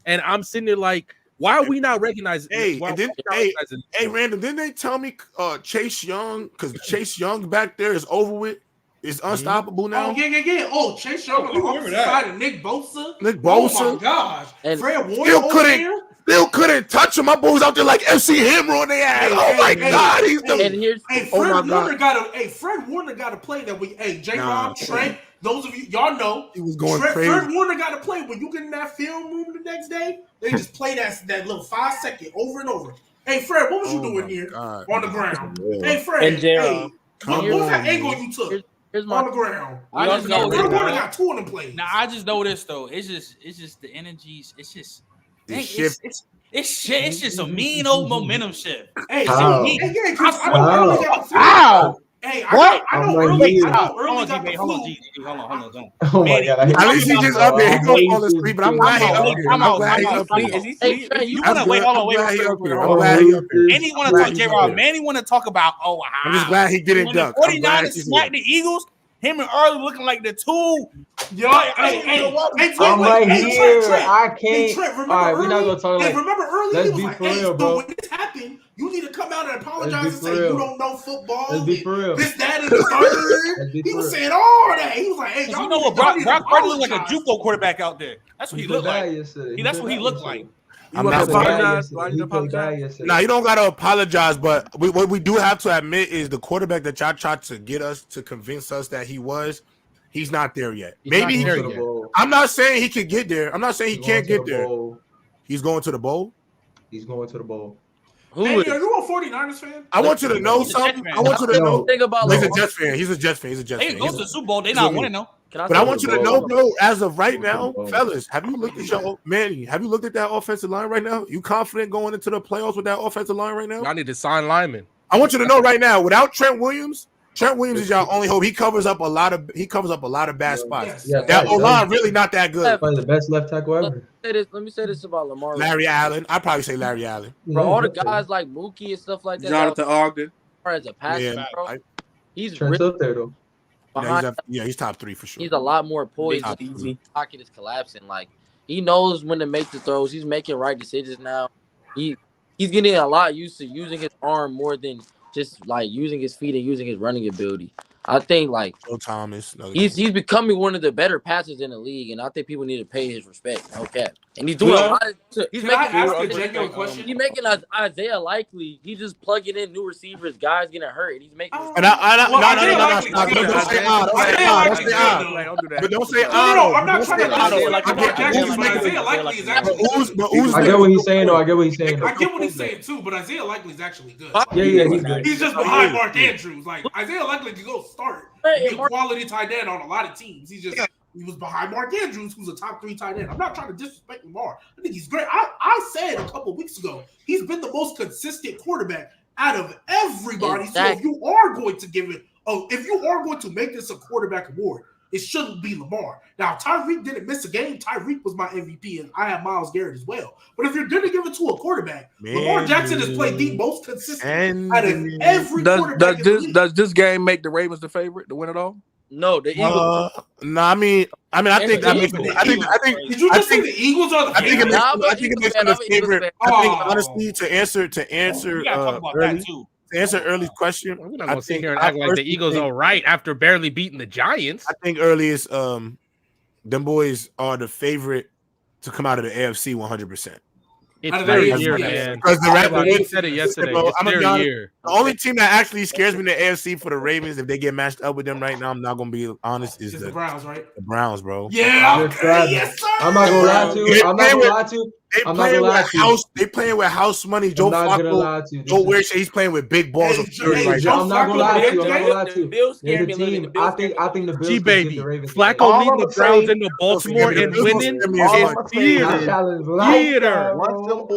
And I'm sitting there like, Why are we not recognizing? Hey, Random, didn't they tell me Chase Young, because Chase Young back there is over with, is unstoppable now? Oh, yeah. Oh, Chase Young on the opposite side of Nick Bosa. Oh, my gosh. And Fred Warner still couldn't touch him. My boy was out there like FC Hammer on their ass. God, he's the. Fred Warner got to play that week. Hey, J-Rob, Trent, those of you, y'all know. He was going crazy. Fred Warner got to play. When you get in that film room the next day, they just play that little 5-second over and over. Hey, Fred, what was you doing here on the ground? Hey, Fred, what was that angle you took? On the ground. I just know Fred Warner got 2 of them plays. Now I just know this though. It's just the energies. It's just it's just a mean old momentum shift. Hey, I know early got the flu. Hold on. Oh my God! At least he just up there. He gonna fall asleep, but I'm glad he's up there. You want to wait? Hold on, wait. I'm glad he up there. And he want to talk J-Rob. Man, he want to talk about I'm just glad he didn't duck. 49ers smacked the Eagles. Him and Early looking like the two. I'm right here. I can't. Trent, all right, we're not gonna talk like. Remember early? Let's he was be like, for real, bro. When this happened, you need to come out and apologize and say you don't know football. Let's be for real. This, that, and the third. He was saying all that. He was like, "Hey, you know what? Brock Purdy looked like a JUCO quarterback out there. That's what he looked like. That's what he looked like. I'm not apologizing. Nah, you don't gotta apologize, but what we do have to admit is the quarterback that y'all tried to get us to convince us that he's not there yet. Maybe I'm not saying he could get there. I'm not saying he can't get there. He's going to the bowl. He's going to the bowl. Are you a 49ers fan? I want you to know something. I want you to know. Think about he's a Jets fan. He's a Jets fan. They go to the Super Bowl. They not winning though. But I want you to know, bro, as of right now, fellas, have you looked at have you looked at that offensive line right now? You confident going into the playoffs with that offensive line right now? I need to sign linemen. I want you to know right now, without Trent Williams is y'all only hope. He covers up a lot of bad spots. That O-line really not that good. Probably the best left tackle ever. Let me say this about Lamar. Larry Allen. I'd probably say Larry Allen. Bro, all the guys like Mookie and stuff like that. Jonathan Ogden. As a passer, bro, he's Trent's really up there though. He's top 3 for sure. He's a lot more poised. His pocket is collapsing. Like he knows when to make the throws. He's making right decisions now. He's getting a lot used to using his arm more than just like using his feet and using his running ability. I think like he's becoming one of the better passers in the league, and I think people need to pay his respect. No cap. And he's doing a lot of. He's making Isaiah Likely. He's just plugging in new receivers. Guys getting hurt, and he's making. No. But don't say no. I'm not trying to Isaiah Likely is actually. I get what he's saying. I get what he's saying too. But Isaiah Likely is actually good. Yeah, he's good. He's just behind Mark Andrews. Like Isaiah Likely can go start. Be a quality tight end on a lot of teams. He was behind Mark Andrews, who's a top 3 tight end. I'm not trying to disrespect Lamar. I think he's great. I said a couple weeks ago, he's been the most consistent quarterback out of everybody. Exactly. So if you are going to make this a quarterback award, it shouldn't be Lamar. Now, Tyreek didn't miss a game. Tyreek was my MVP, and I have Myles Garrett as well. But if you're going to give it to a quarterback, Lamar Jackson has played the most consistent out of every quarterback. Does this game make the Ravens the favorite to win it all? No, the Eagles. No, I think. Did you just say the Eagles are the favorite? I think it makes them the favorite. I think honestly, to answer Early's question, we're not gonna sit here and act like the Eagles are right after barely beating the Giants. I think Early is them boys are the favorite to come out of the AFC 100%. It's their year, man. Because the Ravens said it yesterday. It's their year. The only team that actually scares me in the AFC for the Ravens, if they get matched up with them right now, I'm not gonna be honest, is the Browns, right? The Browns, bro. Yeah, okay. Yes, sir. I'm not gonna lie to you. They playing with house money. Joe Flacco, Joe Weird, he's playing with big balls. I'm not gonna lie to you. They're the team. I think the Bills baby. Flacco leading the Browns into Baltimore and winning is theater.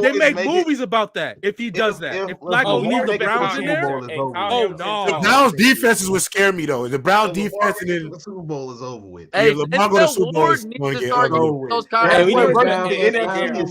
They make movies about that. If he does that, if Flacco leads the Browns in there, oh no. The Browns defense is what scare me though. The Browns defense and then the Super Bowl is over with. Hey, Lamar go to Super Bowl is going to get over with.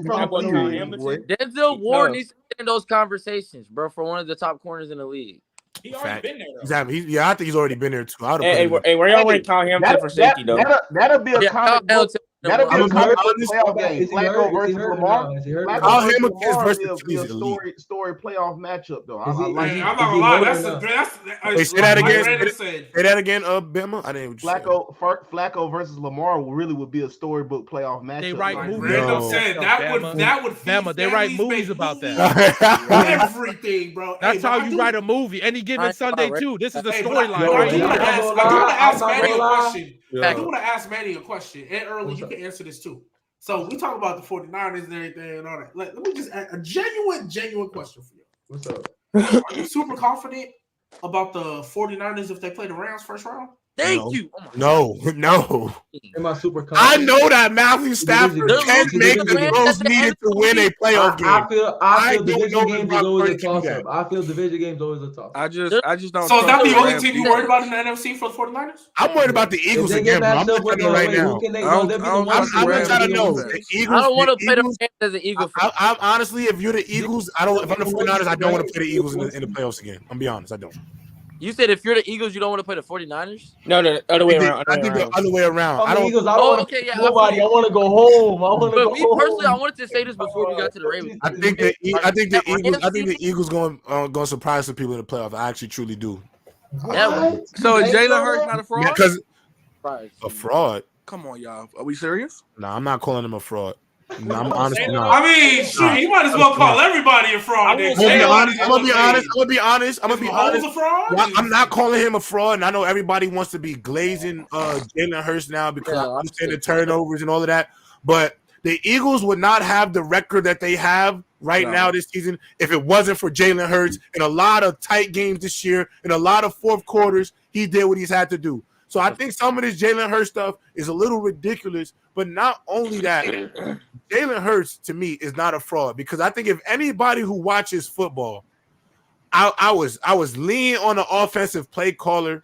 Denzel Ward needs to get in those conversations, bro, for one of the top corners in the league. He already been there, though. Exactly. I think he's already been there too. Hey, where y'all want to count him to for safety though? That'll be a comic book. That'll be a playoff game. Flacco versus Lamar. Flacco versus Lamar will be a story playoff matchup, though. I'm not gonna lie. That's say that again. Say that again, Bama. I didn't. Flacco versus Lamar really would be a storybook playoff matchup. They write movies. That would Bama. They write movies about that. Everything, bro. That's how you write a movie. Any given Sunday too. This is the storyline. I do want to ask Manny a question. I do want to ask Manny a question. And early, you can answer this too. So we talk about the 49ers and everything and all that. Let me just ask a genuine question for you. What's up? Are you super confident about the 49ers if they play the Rams first round? Thank you. No. Am I super confident? I know that Matthew Stafford can make the throws needed to win a playoff game. I feel division games is always a toss-up. I feel division games always a toss-up. I just don't. So is that the only team you worried about in the NFC for the 49ers? I'm worried about the Eagles again, bro. I'm looking at it right now. I'm trying to know. The Eagles, I don't want to play the Rams as an Eagle. I'm honestly, if you're the Eagles, if I'm the 49ers, I don't want to play the Eagles in the playoffs again. I'm be honest, I don't. You said if you're the Eagles, you don't want to play the 49ers? No, the other way around. I think the other way around. I don't. I want to go home. But me personally, I wanted to say this before we got to the Ravens. I think the Eagles going to surprise some people in the playoffs. I actually truly do. So is Jalen Hurts not a fraud? Because a fraud. Come on, y'all. Are we serious? No, I'm not calling him a fraud. No, I'm honestly not. I mean, shit, you might as well call everybody a fraud. I'm gonna be honest. A fraud? I'm not calling him a fraud, and I know everybody wants to be glazing Jalen Hurts now because I understand the turnovers and all of that. But the Eagles would not have the record that they have now this season if it wasn't for Jalen Hurts and a lot of tight games this year and a lot of fourth quarters. He did what he's had to do. So I think some of this Jalen Hurts stuff is a little ridiculous. But not only that, Jalen Hurts to me is not a fraud because I think if anybody who watches football, I was leaning on the offensive play caller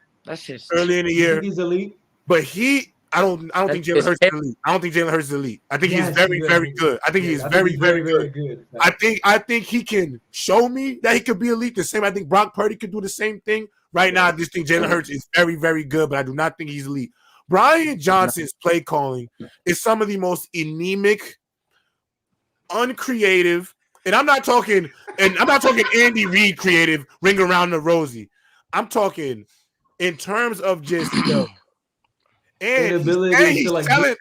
early in the year. He's elite, but I don't think Jalen Hurts is elite. I don't think Jalen Hurts is elite. I think he's very, very good. I think he's very, very good. I think he can show me that he could be elite. The same. I think Brock Purdy could do the same thing. Right now, I just think Jalen Hurts is very, very good, but I do not think he's elite. Brian Johnson's play calling is some of the most anemic, uncreative, and I'm not talking Andy Reid creative, ring around the rosy. I'm talking in terms of just and he's selling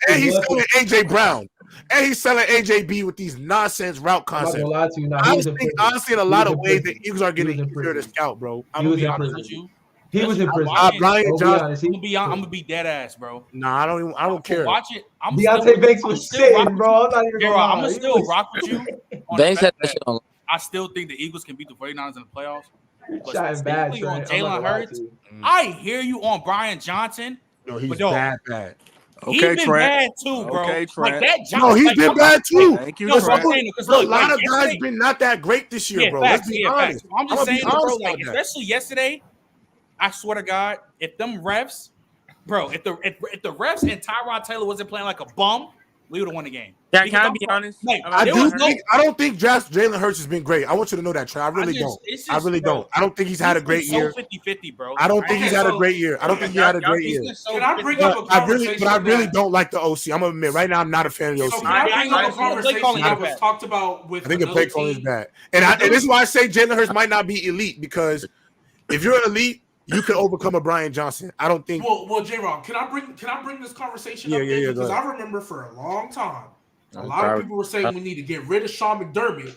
AJ Brown. And he's selling AJB with these nonsense route concepts. I'm seeing honestly in a lot of ways that Eagles are getting easier to scout, bro. I'm gonna be honest with you. He was in prison. Brian Johnson. I'm gonna be dead ass, bro. Nah, I don't care. Watch it. Deontay Banks was sitting, bro. I'm gonna still rock with you. Banks had that shit on. I still think the Eagles can beat the 49ers in the playoffs. But bad, on Jalen Hurts, I hear you on Brian Johnson. No, he's bad. He's been bad too, bro. Okay, Trent. He's been bad too. Thank you, Trent. A lot of guys been not that great this year, bro. Let's be honest. I'm just saying, bro. Like, especially yesterday, I swear to God, if them refs, bro, if the refs and Tyrod Taylor wasn't playing like a bum, we would have won the game. Can I be honest? I don't think Jalen Hurts has been great. I want you to know that, Trey. I really don't. I don't think he's had a great year. 50-50, bro. I don't think he's had a great year. I don't think he had a great year. Can I bring up a conversation? I really don't like the OC. I'm gonna admit right now I'm not a fan of the OC. So can I bring up a conversation that was talked about with? I think the play calling is bad, and this is why I say Jalen Hurts might not be elite because if you're an elite, you can overcome a Brian Johnson. I don't think. Well, J-Rob, can I bring this conversation up? Yeah, because I remember for a long time, a lot of people were saying we need to get rid of Sean McDermott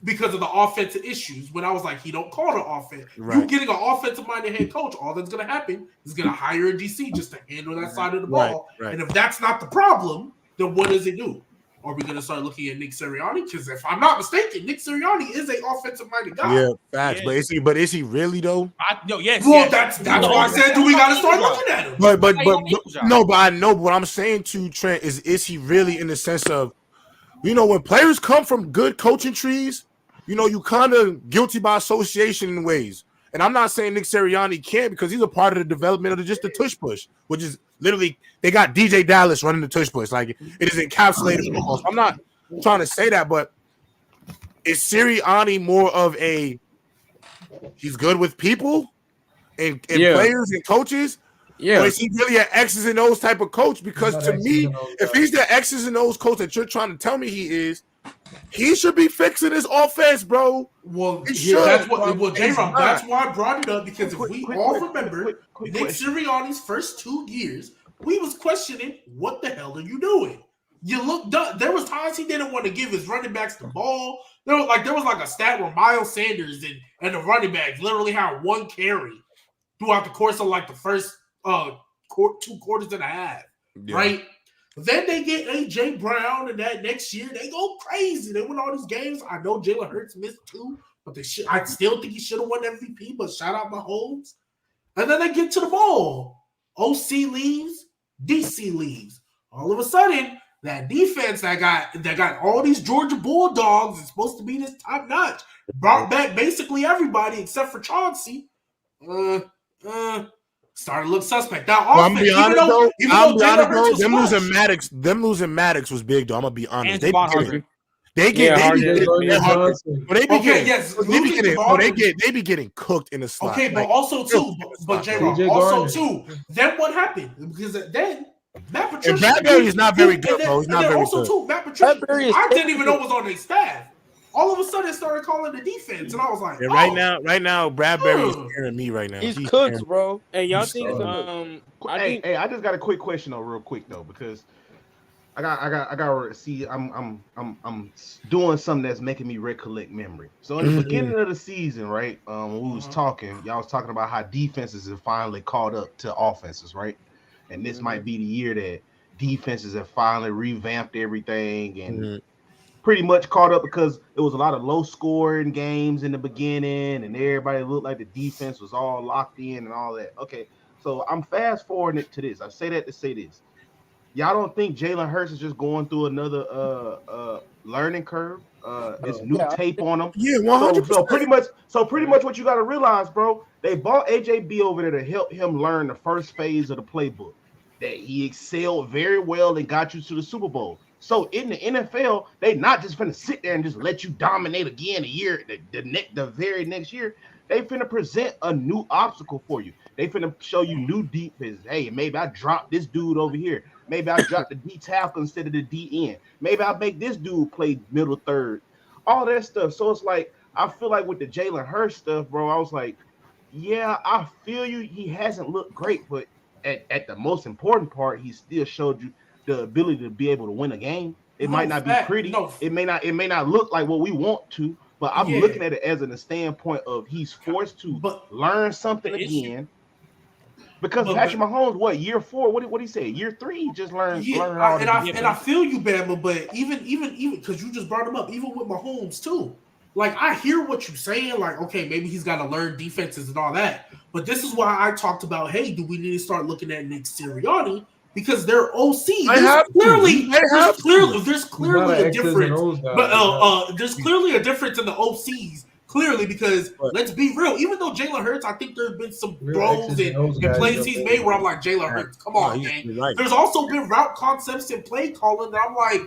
because of the offensive issues. When I was like, he don't call the offense. Right. You getting an offensive-minded head coach, all that's going to happen is going to hire a DC just to handle that side of the ball. Right. And if that's not the problem, then what does it do? Are we going to start looking at Nick Sirianni? Because if I'm not mistaken, Nick Sirianni is an offensive-minded guy. Yeah, facts. Yeah. But is he really though? Yes. Well, that's why I said, do we got to start looking at him? But I know. But what I'm saying to Trent is he really in the sense of, when players come from good coaching trees, you kind of guilty by association in ways. And I'm not saying Nick Sirianni can't because he's a part of the development of just the tush push, which is literally they got DJ Dallas running the tush push. Like it is encapsulated. So I'm not trying to say that, but is Sirianni more of he's good with people and players and coaches? Yeah. Or is he really an X's and O's type of coach? Because to me, if he's the X's and O's coach that you're trying to tell me he is, he should be fixing his offense, bro. Well, that's what J-Rob, that's why I brought it up, because if we all remember Nick Sirianni's first 2 years, we was questioning, what the hell are you doing? You look done. There was times he didn't want to give his running backs the ball. There was like a stat where Miles Sanders and the running backs literally had 1 carry throughout the course of like the first 2 quarters and a half, right? Then they get A.J. Brown, and that next year they go crazy. They win all these games. I know Jalen Hurts missed 2, but I still think he should have won MVP, but shout out Mahomes. And then they get to the ball. OC leaves, DC leaves. All of a sudden, that defense that got all these Georgia Bulldogs is supposed to be this top notch. Brought back basically everybody except for Chauncey. Started to look suspect. Now, I'm gonna be honest though. Them losing Maddox was big though. I'm gonna be honest. They be getting cooked in the slot. Okay, but also too, then what happened? Because then Matt Patricia. And Bradbury is not very good, bro. He's not very good. Also, Matt Patricia, I didn't even know was on their staff. All of a sudden, started calling the defense, and I was like, right now, Bradbury is scaring me right now. He's cooked, bro. Hey, y'all think? I just got a quick question though, real quick though, because I got to see. I'm doing something that's making me recollect memory. So in the beginning of the season, right, when we was talking, y'all was talking about how defenses have finally caught up to offenses, right? And this might be the year that defenses have finally revamped everything and pretty much caught up, because it was a lot of low scoring games in the beginning and everybody looked like the defense was all locked in and all that. Okay, so I'm fast forwarding it to this. I say that to say this. Y'all don't think Jalen Hurts is just going through another learning curve? There's new tape on him. Yeah, 100%. So pretty much what you got to realize, bro, they bought AJB over there to help him learn the first phase of the playbook. That he excelled very well and got you to the Super Bowl. So in the NFL, they not just finna sit there and just let you dominate again the very next year. They finna present a new obstacle for you. They finna show you new defense. Hey, maybe I drop this dude over here. Maybe I drop the D tackle instead of the D end. Maybe I make this dude play middle third. All that stuff. So it's like, I feel like with the Jalen Hurts stuff, bro, I was like, yeah, I feel you. He hasn't looked great, but at the most important part, he still showed you the ability to be able to win a game. It might not be pretty. It may not look like what we want to, but I'm looking at it as in the standpoint of he's forced to learn something again. Because Patrick Mahomes, year 4? What did he say? Year 3, he just learned. I feel you, Bama, but even because you just brought him up, even with Mahomes too. Like, I hear what you're saying. Like, okay, maybe he's got to learn defenses and all that. But this is why I talked about, hey, do we need to start looking at Nick Sirianni? Because they're OC. There's clearly a difference. But there's clearly a difference in the OCs. Clearly, because let's be real. Even though Jalen Hurts, I think there's been some throws and plays he's made where I'm like, Jalen Hurts, come on, man. Right. There's also been route concepts and play calling that I'm like,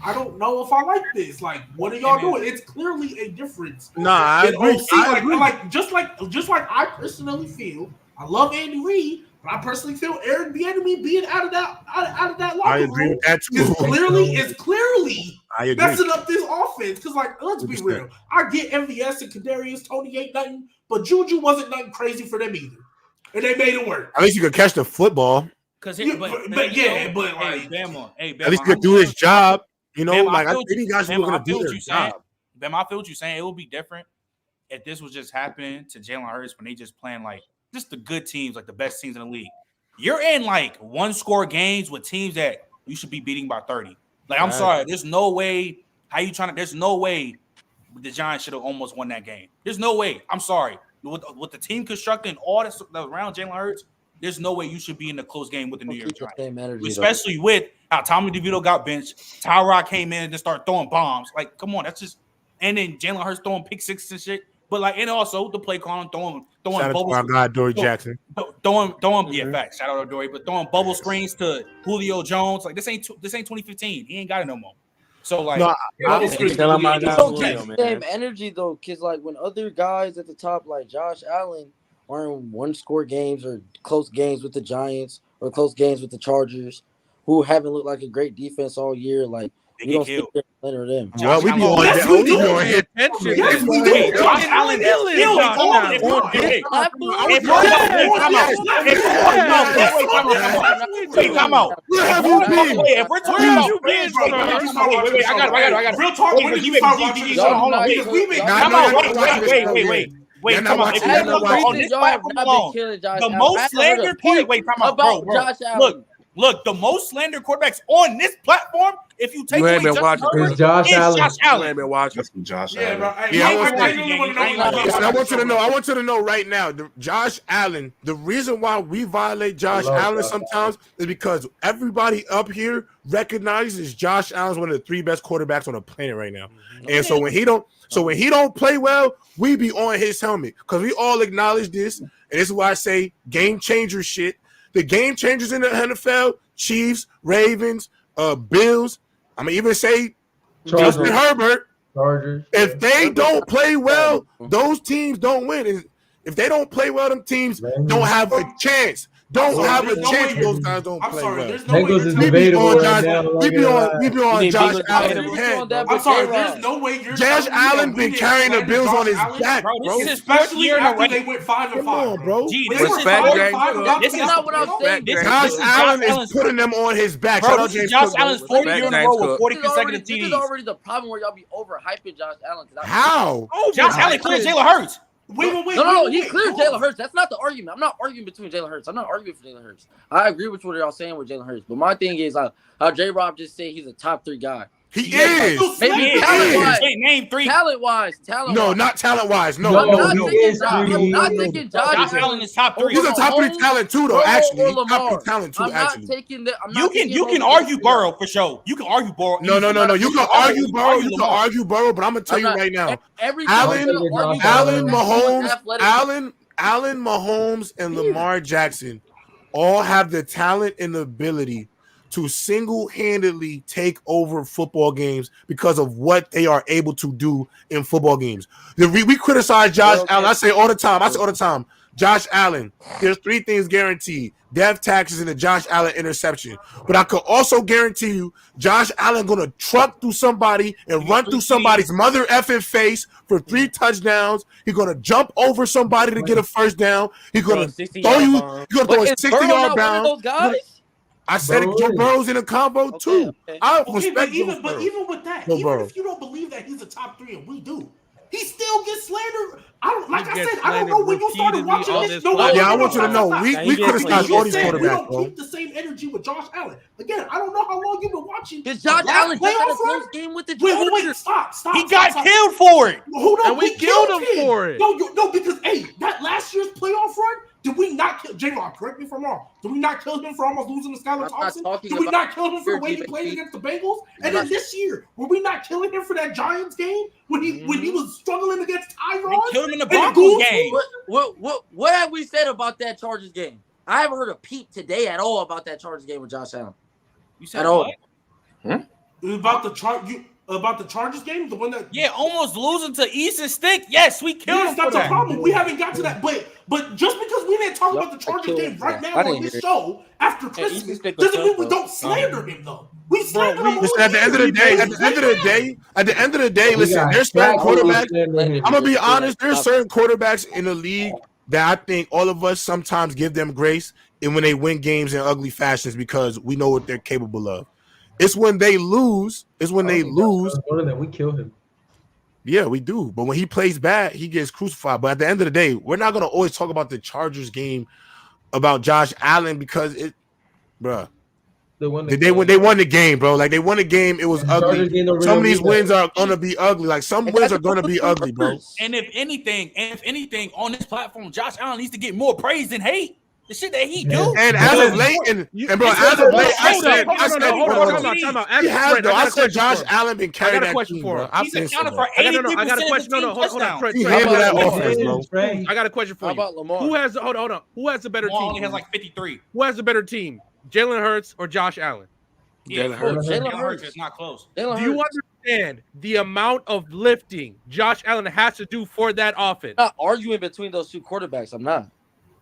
I don't know if I like this. Like, what are y'all doing? It's clearly a difference. I agree. Like, just like I personally feel, I love Andy Reid, but I personally feel Eric Bieniemy being out of that locker room. I agree with that too. It's clearly messing up this offense. Because, like, let's be real. I get MVS and Kadarius Toney ain't nothing, but Juju wasn't nothing crazy for them either, and they made it work. At least you could catch the football. At least he could do his job. You know, Bam, like I think guys were going to do their job. Bam, I feel what you're saying. It would be different if this was just happening to Jalen Hurts when they just playing like just the good teams, like the best teams in the league. You're in like 1-score games with teams that you should be beating by 30. Like, I'm sorry, there's no way. There's no way the Giants should have almost won that game. There's no way. I'm sorry. With the team constructing and all that around Jalen Hurts, there's no way you should be in a close game with the New York Giants. Especially with how Tommy DeVito got benched, Tyrod came in and just started throwing bombs. Like, come on, that's just. And then Jalen Hurts throwing pick sixes and shit. But like, and also the play calling, throwing bubble. Shout out to our guy Dory Jackson. Throwing facts. Shout out to Dory, but throwing bubble screens to Julio Jones. Like, this ain't 2015. He ain't got it no more. So like, same energy though, because like when other guys at the top like Josh Allen are in one-score games or close games with the Giants or close games with the Chargers, who haven't looked like a great defense all year. Like, you don't sit there and slander them. Well, we be on Yes, we do. Attention. Yes, we do. Josh Allen is still on. Come out. If we're talking about fans, wait, I got real talk. Wait, come on. On this platform alone, the most slandered quarterback. Wait, come on, bro. Look, the most slandered quarterbacks on this platform, if you take away Josh Allen. You ain't been watching. Josh Allen. I want you to know right now, Josh Allen, the reason why we violate Josh Allen sometimes is because everybody up here recognizes Josh Allen's one of the 3 best quarterbacks on the planet right now. And so when he don't play well, we be on his helmet because we all acknowledge this. And this is why I say game changer shit. The game changers in the NFL, Chiefs, Ravens, Bills. I'm going to even say Justin Herbert. Chargers. If they don't play well, those teams don't win. If they don't play well, them teams don't have a chance. Those guys don't play well. Bengals is debatable. We be on Josh Allen's head. I'm sorry. There's no way you're. Josh Allen been carrying the Bills on his back, bro. Especially after they went 5-5. Come on, bro. This is not what I'm saying. Josh Allen is putting them on his back. Bro, this is Josh Allen's 4th year in a row with 40 consecutive TDs. This is already the problem where y'all be overhyping Josh Allen. How? Josh Allen cleared Jalen Hurts. Wait. No. He cleared Jalen Hurts. That's not the argument. I'm not arguing between Jalen Hurts. I'm not arguing for Jalen Hurts. I agree with what y'all saying with Jalen Hurts. But my thing is how J-Rob just said he's a top 3 guy. He is. Maybe talent-wise. Name 3. Talent-wise. No, not talent-wise. No. I'm not taking Josh Allen is top 3. He's a top 3 talent too, though. Actually, he's top 3 talent too. Actually, you can argue Burrow for sure. You can argue Burrow. No. You can argue Burrow. You can argue Burrow, but I'm gonna tell you right now, Allen Mahomes, and Lamar Jackson all have the talent and the ability to single-handedly take over football games because of what they are able to do in football games. We criticize Josh Allen. I say all the time, Josh Allen, there's 3 things guaranteed: death, taxes, and a Josh Allen interception. But I could also guarantee you Josh Allen going to truck through somebody and run through somebody's mother effing face for 3 touchdowns. He's going to jump over somebody to get a first down. He's going to throw you. He's going to throw a 60-yard bound. I said Joe Burrow's in a combo too. I respect even with that, even if you don't believe that he's a top 3 and we do, he still gets slandered. I don't know when you started watching this. I want you to know we criticize all these quarterbacks. We don't keep the same energy with Josh Allen. Again, I don't know how long you've been watching. Because Josh Allen just had a close game with the Chargers. Wait, stop. He got killed for it. Hold on, and we killed him for it. No, because that last year's playoff run. Did we not kill J-Rock? Correct me if I'm wrong. Did we not kill him for almost losing to Skylar Thompson? Did we not kill him for the way he played against the Bengals? And then this year, were we not killing him for that Giants game when he was struggling against Tyrod? We killed him in the Broncos game. What have we said about that Chargers game? I haven't heard a peep today at all about that Chargers game with Josh Allen. You said what? About the Chargers game, the one that almost losing to Easton Stick. Yes, we killed him. That's a problem. We haven't got to that, but just because we didn't talk about the Chargers game right now on this show after Christmas doesn't mean we don't slander him though. We slander him. Listen, at the end of the day, listen. There's certain quarterbacks. I'm gonna be honest. There's certain quarterbacks in the league that I think all of us sometimes give them grace, and when they win games in ugly fashions because we know what they're capable of. It's when they lose. We kill him. Yeah, we do. But when he plays bad, he gets crucified. But at the end of the day, we're not gonna always talk about the Chargers game about Josh Allen because they won the game, bro. Like they won the game. It was ugly. Some of these wins are gonna be ugly. Like some wins are gonna be ugly, bro. And if anything, on this platform, Josh Allen needs to get more praise than hate. The shit that he do. And as of late, I said Josh Allen been carrying that team, bro. He's accounted for 83% of touchdowns. He handled that offense, bro. I got a question for you. How about Lamar? Who has hold on? Who has the better team? Only has like 53. Who has the better team? Jalen Hurts or Josh Allen? Yeah, Jalen Hurts is not close. Do you understand the amount of lifting Josh Allen has to do for that offense? I'm not arguing between those two quarterbacks. I'm not.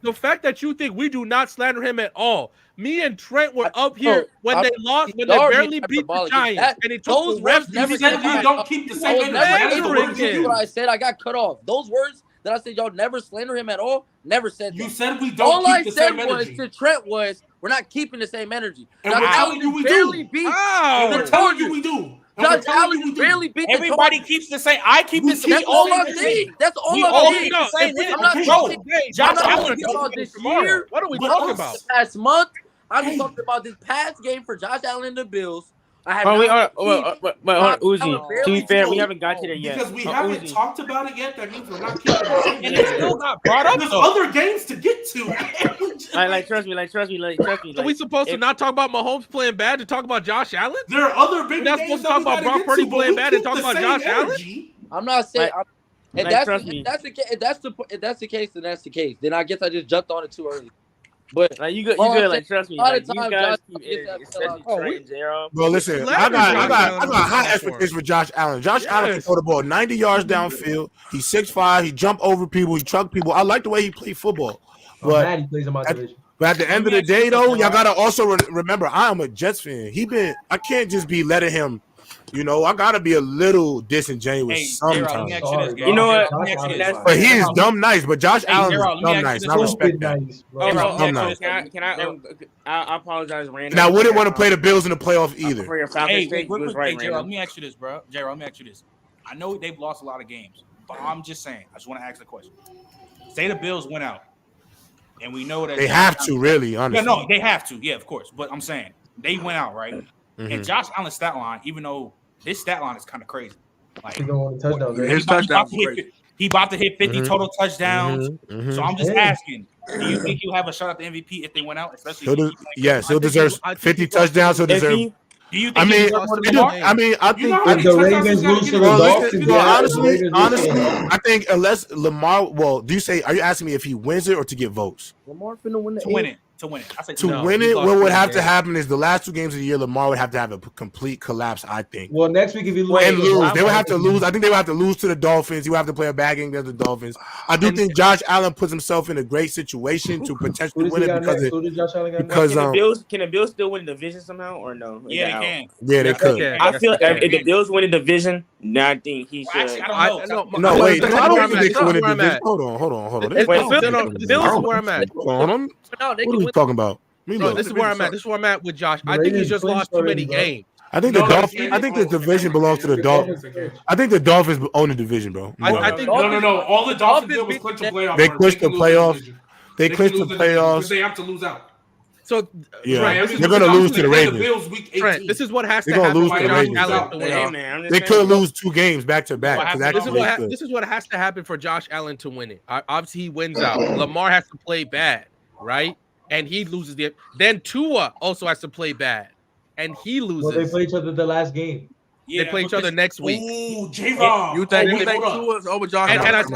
The fact that you think we do not slander him at all. Me and Trent were up here when they lost, when they barely beat the Giants, and it took the refs. You said we don't keep the same energy. What I said, I got cut off. Those words that I said, y'all never slander him at all. Never said that. You said we don't keep the same energy. All I said to Trent was, we're not keeping the same energy. And we're telling you we do. We're telling you we do. Josh Allen barely beat the Everybody keeps the same. I keep the same. That's all I'm saying. That's all I'm saying. I'm not talking about this year. What are we talking about? Last month, I'm talking about this past game for Josh Allen and the Bills. But Uzi, to be fair, we haven't got to there yet. Because we haven't talked about it yet, that means we're not keeping the same. And it still got brought up. There's other games to get to. Trust me. So we supposed to not talk about Mahomes playing bad to talk about Josh Allen? There are other big games. We're not supposed to talk about Brock Purdy playing bad and talk about Josh Allen? I'm not saying. If that's the case, then that's the case. Then I guess I just jumped on it too early. But you good. Like, trust me. Like, these guys keep especially Trey. Bro, listen, I got high expectations for Josh Allen. Josh Allen can throw the ball 90 yards downfield. He's 6'5". He jump over people. He truck people. I like the way he played football. But he plays in my division. But at the end of the day, though, y'all gotta also remember I am a Jets fan. I can't just be letting him. I gotta be a little disingenuous sometimes. You know what? But he is dumb nice. But Josh Allen is dumb nice. And I respect that. I apologize, Randy. And I wouldn't want to play the Bills in the playoff either. For your Falcons take, let me ask you this, bro. J-Rob, let me ask you this. I know they've lost a lot of games, but I'm just saying. I just want to ask the question. Say the Bills went out, and we know that they have to really. Honestly, no, they have to. Yeah, of course. But I'm saying they went out, right? Mm-hmm. And Josh Allen's stat line, even though his stat line is kind of crazy. Like his touchdown. He about to hit 50 total touchdowns. So I'm just asking, do you think he'll have a shot at the MVP if they went out? Especially he'll deserve 50 touchdowns. He'll deserve. Do you think I think the Ravens lose to the Dolphins. Honestly, I think unless Lamar, are you asking me if he wins it or to get votes? Lamar finna win to win it. Win it, what would have to happen is the last 2 games of the year, Lamar would have to have a complete collapse, I think. Well, next week if you lose, they would have to lose. I think they would have to lose to the Dolphins. He would have to play a bad game against the Dolphins. I do think Josh Allen puts himself in a great situation to potentially win it because can the Bills still win the division somehow or no? Yeah, they can. Yeah, they could. I feel if the Bills win the division, now I think he should. I don't think they can win the division. Hold on. The Bills is where I'm at. What are we talking about? Bro, this is where I'm at. This is where I'm at with Josh. I think he's just lost too many games. I think the division belongs to the Dolphins. I think the Dolphins own the division, bro. I think no. All the Dolphins did was clinch the playoffs. They clinched the playoffs. They clinched the playoffs. They have to lose out. So they're going to lose to the Ravens. Trent, this is what has to happen for Josh Allen to win. They could lose 2 games back to back. This is what has to happen for Josh Allen to win it. Obviously, he wins out. Lamar has to play bad, right? And he loses Then Tua also has to play bad, and he loses. Well, they play each other the last game. Yeah, they play each other next week. Ooh, J-Rob. You think Tua's over Josh Allen?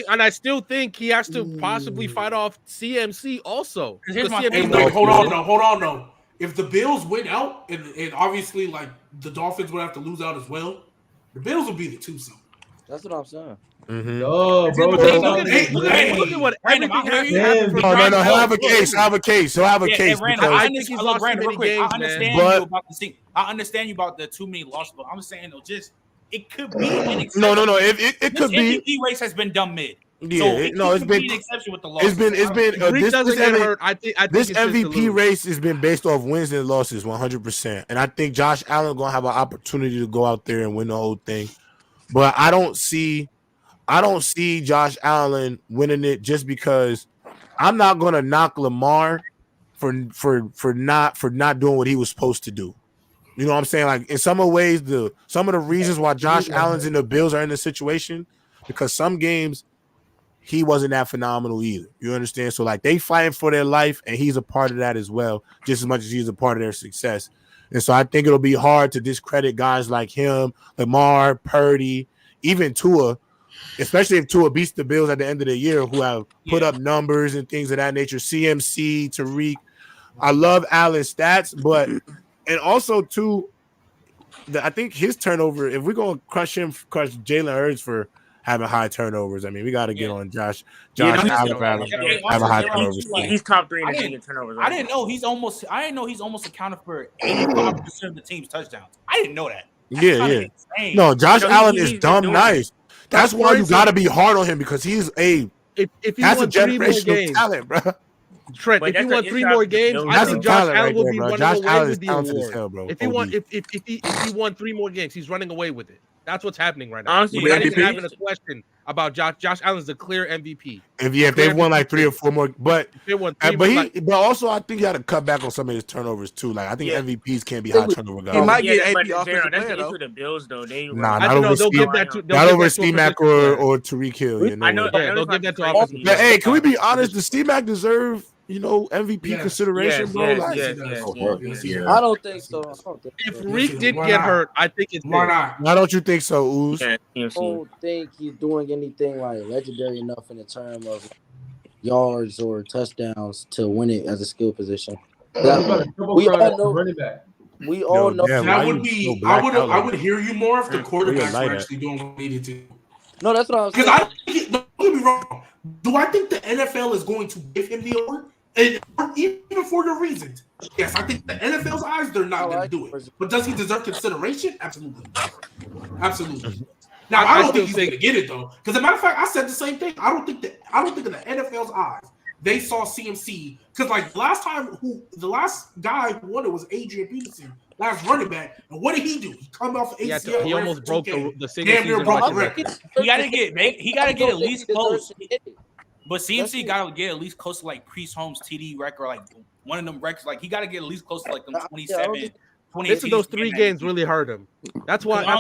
And I still think he has to possibly fight off CMC also. Hold on though. If the Bills win out, and obviously like the Dolphins would have to lose out as well, the Bills will be the 2 seed. That's what I'm saying. No, bro. Look at what everything has to happen for Josh He'll have a case. He'll have a case. I think he's lost too many games, man. I understand you about the too many losses, but I'm saying though, it could be an exception. No. It could be. MVP race has been done mid. Yeah, it's been an exception with the losses. This MVP race has been based off wins and losses 100%, and I think Josh Allen gonna have an opportunity to go out there and win the whole thing, but I don't see Josh Allen winning it just because I'm not gonna knock Lamar for not doing what he was supposed to do. You know what I'm saying? Like in some of ways, some of the reasons why Josh Allen's and the Bills are in this situation because some games he wasn't that phenomenal either. You understand? So like they fighting for their life, and he's a part of that as well, just as much as he's a part of their success. And so I think it'll be hard to discredit guys like him, Lamar, Purdy, even Tua. Especially if Tua beats the Bills at the end of the year, who have put up numbers and things of that nature. CMC, Tariq. I love Allen's stats, but And also too, I think his turnover. If we're gonna crush Jalen Hurts for having high turnovers, I mean, we got to get on Josh Allen for having high turnovers. He's top 3 in the league in turnovers. I didn't know he's almost accounted for 85% of the team's touchdowns. I didn't know that. Yeah. No, Josh Allen is dumb nice. That's why you got to be hard on him because he's a generational talent, bro. Trent, if he won 3 more games, I think Josh Allen will be running away with the award. If he won 3 more games, he's running away with it. That's what's happening right now. Honestly, we're not even having a question about Josh Allen's the clear MVP. If they won like 3 or 4 more, but also I think he had to cut back on some of his turnovers too. Like I think MVPs can't be high turnover guys. He might get AP offensive player though. The Bills though, not over C-Mac or Tariq Hill. I know they'll give that to offensive. Hey, can we be honest? Does C-Mac deserve MVP consideration, bro? I don't think so. If Reek didn't get hurt, I think it's why not? Why don't you think so, Ooze? I don't think he's doing anything like legendary enough in the term of yards or touchdowns to win it as a skill position. We all know. We all know. That would be. I would hear you more if the quarterbacks were actually doing what they needed to. No, that's what I was saying. Because don't get me wrong. Do I think the NFL is going to give him the award? And even for the reasons. Yes, I think the NFL's eyes, they're not going to do it. But does he deserve consideration? Absolutely. Absolutely. Now I don't think he's going to get it though. Because as a matter of fact, I said the same thing. I don't think in the NFL's eyes they saw CMC because like the last guy who won it was Adrian Peterson, last running back. And what did he do? He come off ACL. He almost broke the single season record. He got to get at least close. But CMC got to get at least close to like Priest Holmes' TD record, like one of them records. Like he got to get at least close to like them 27. Listen, those 3 games really hurt him. That's why I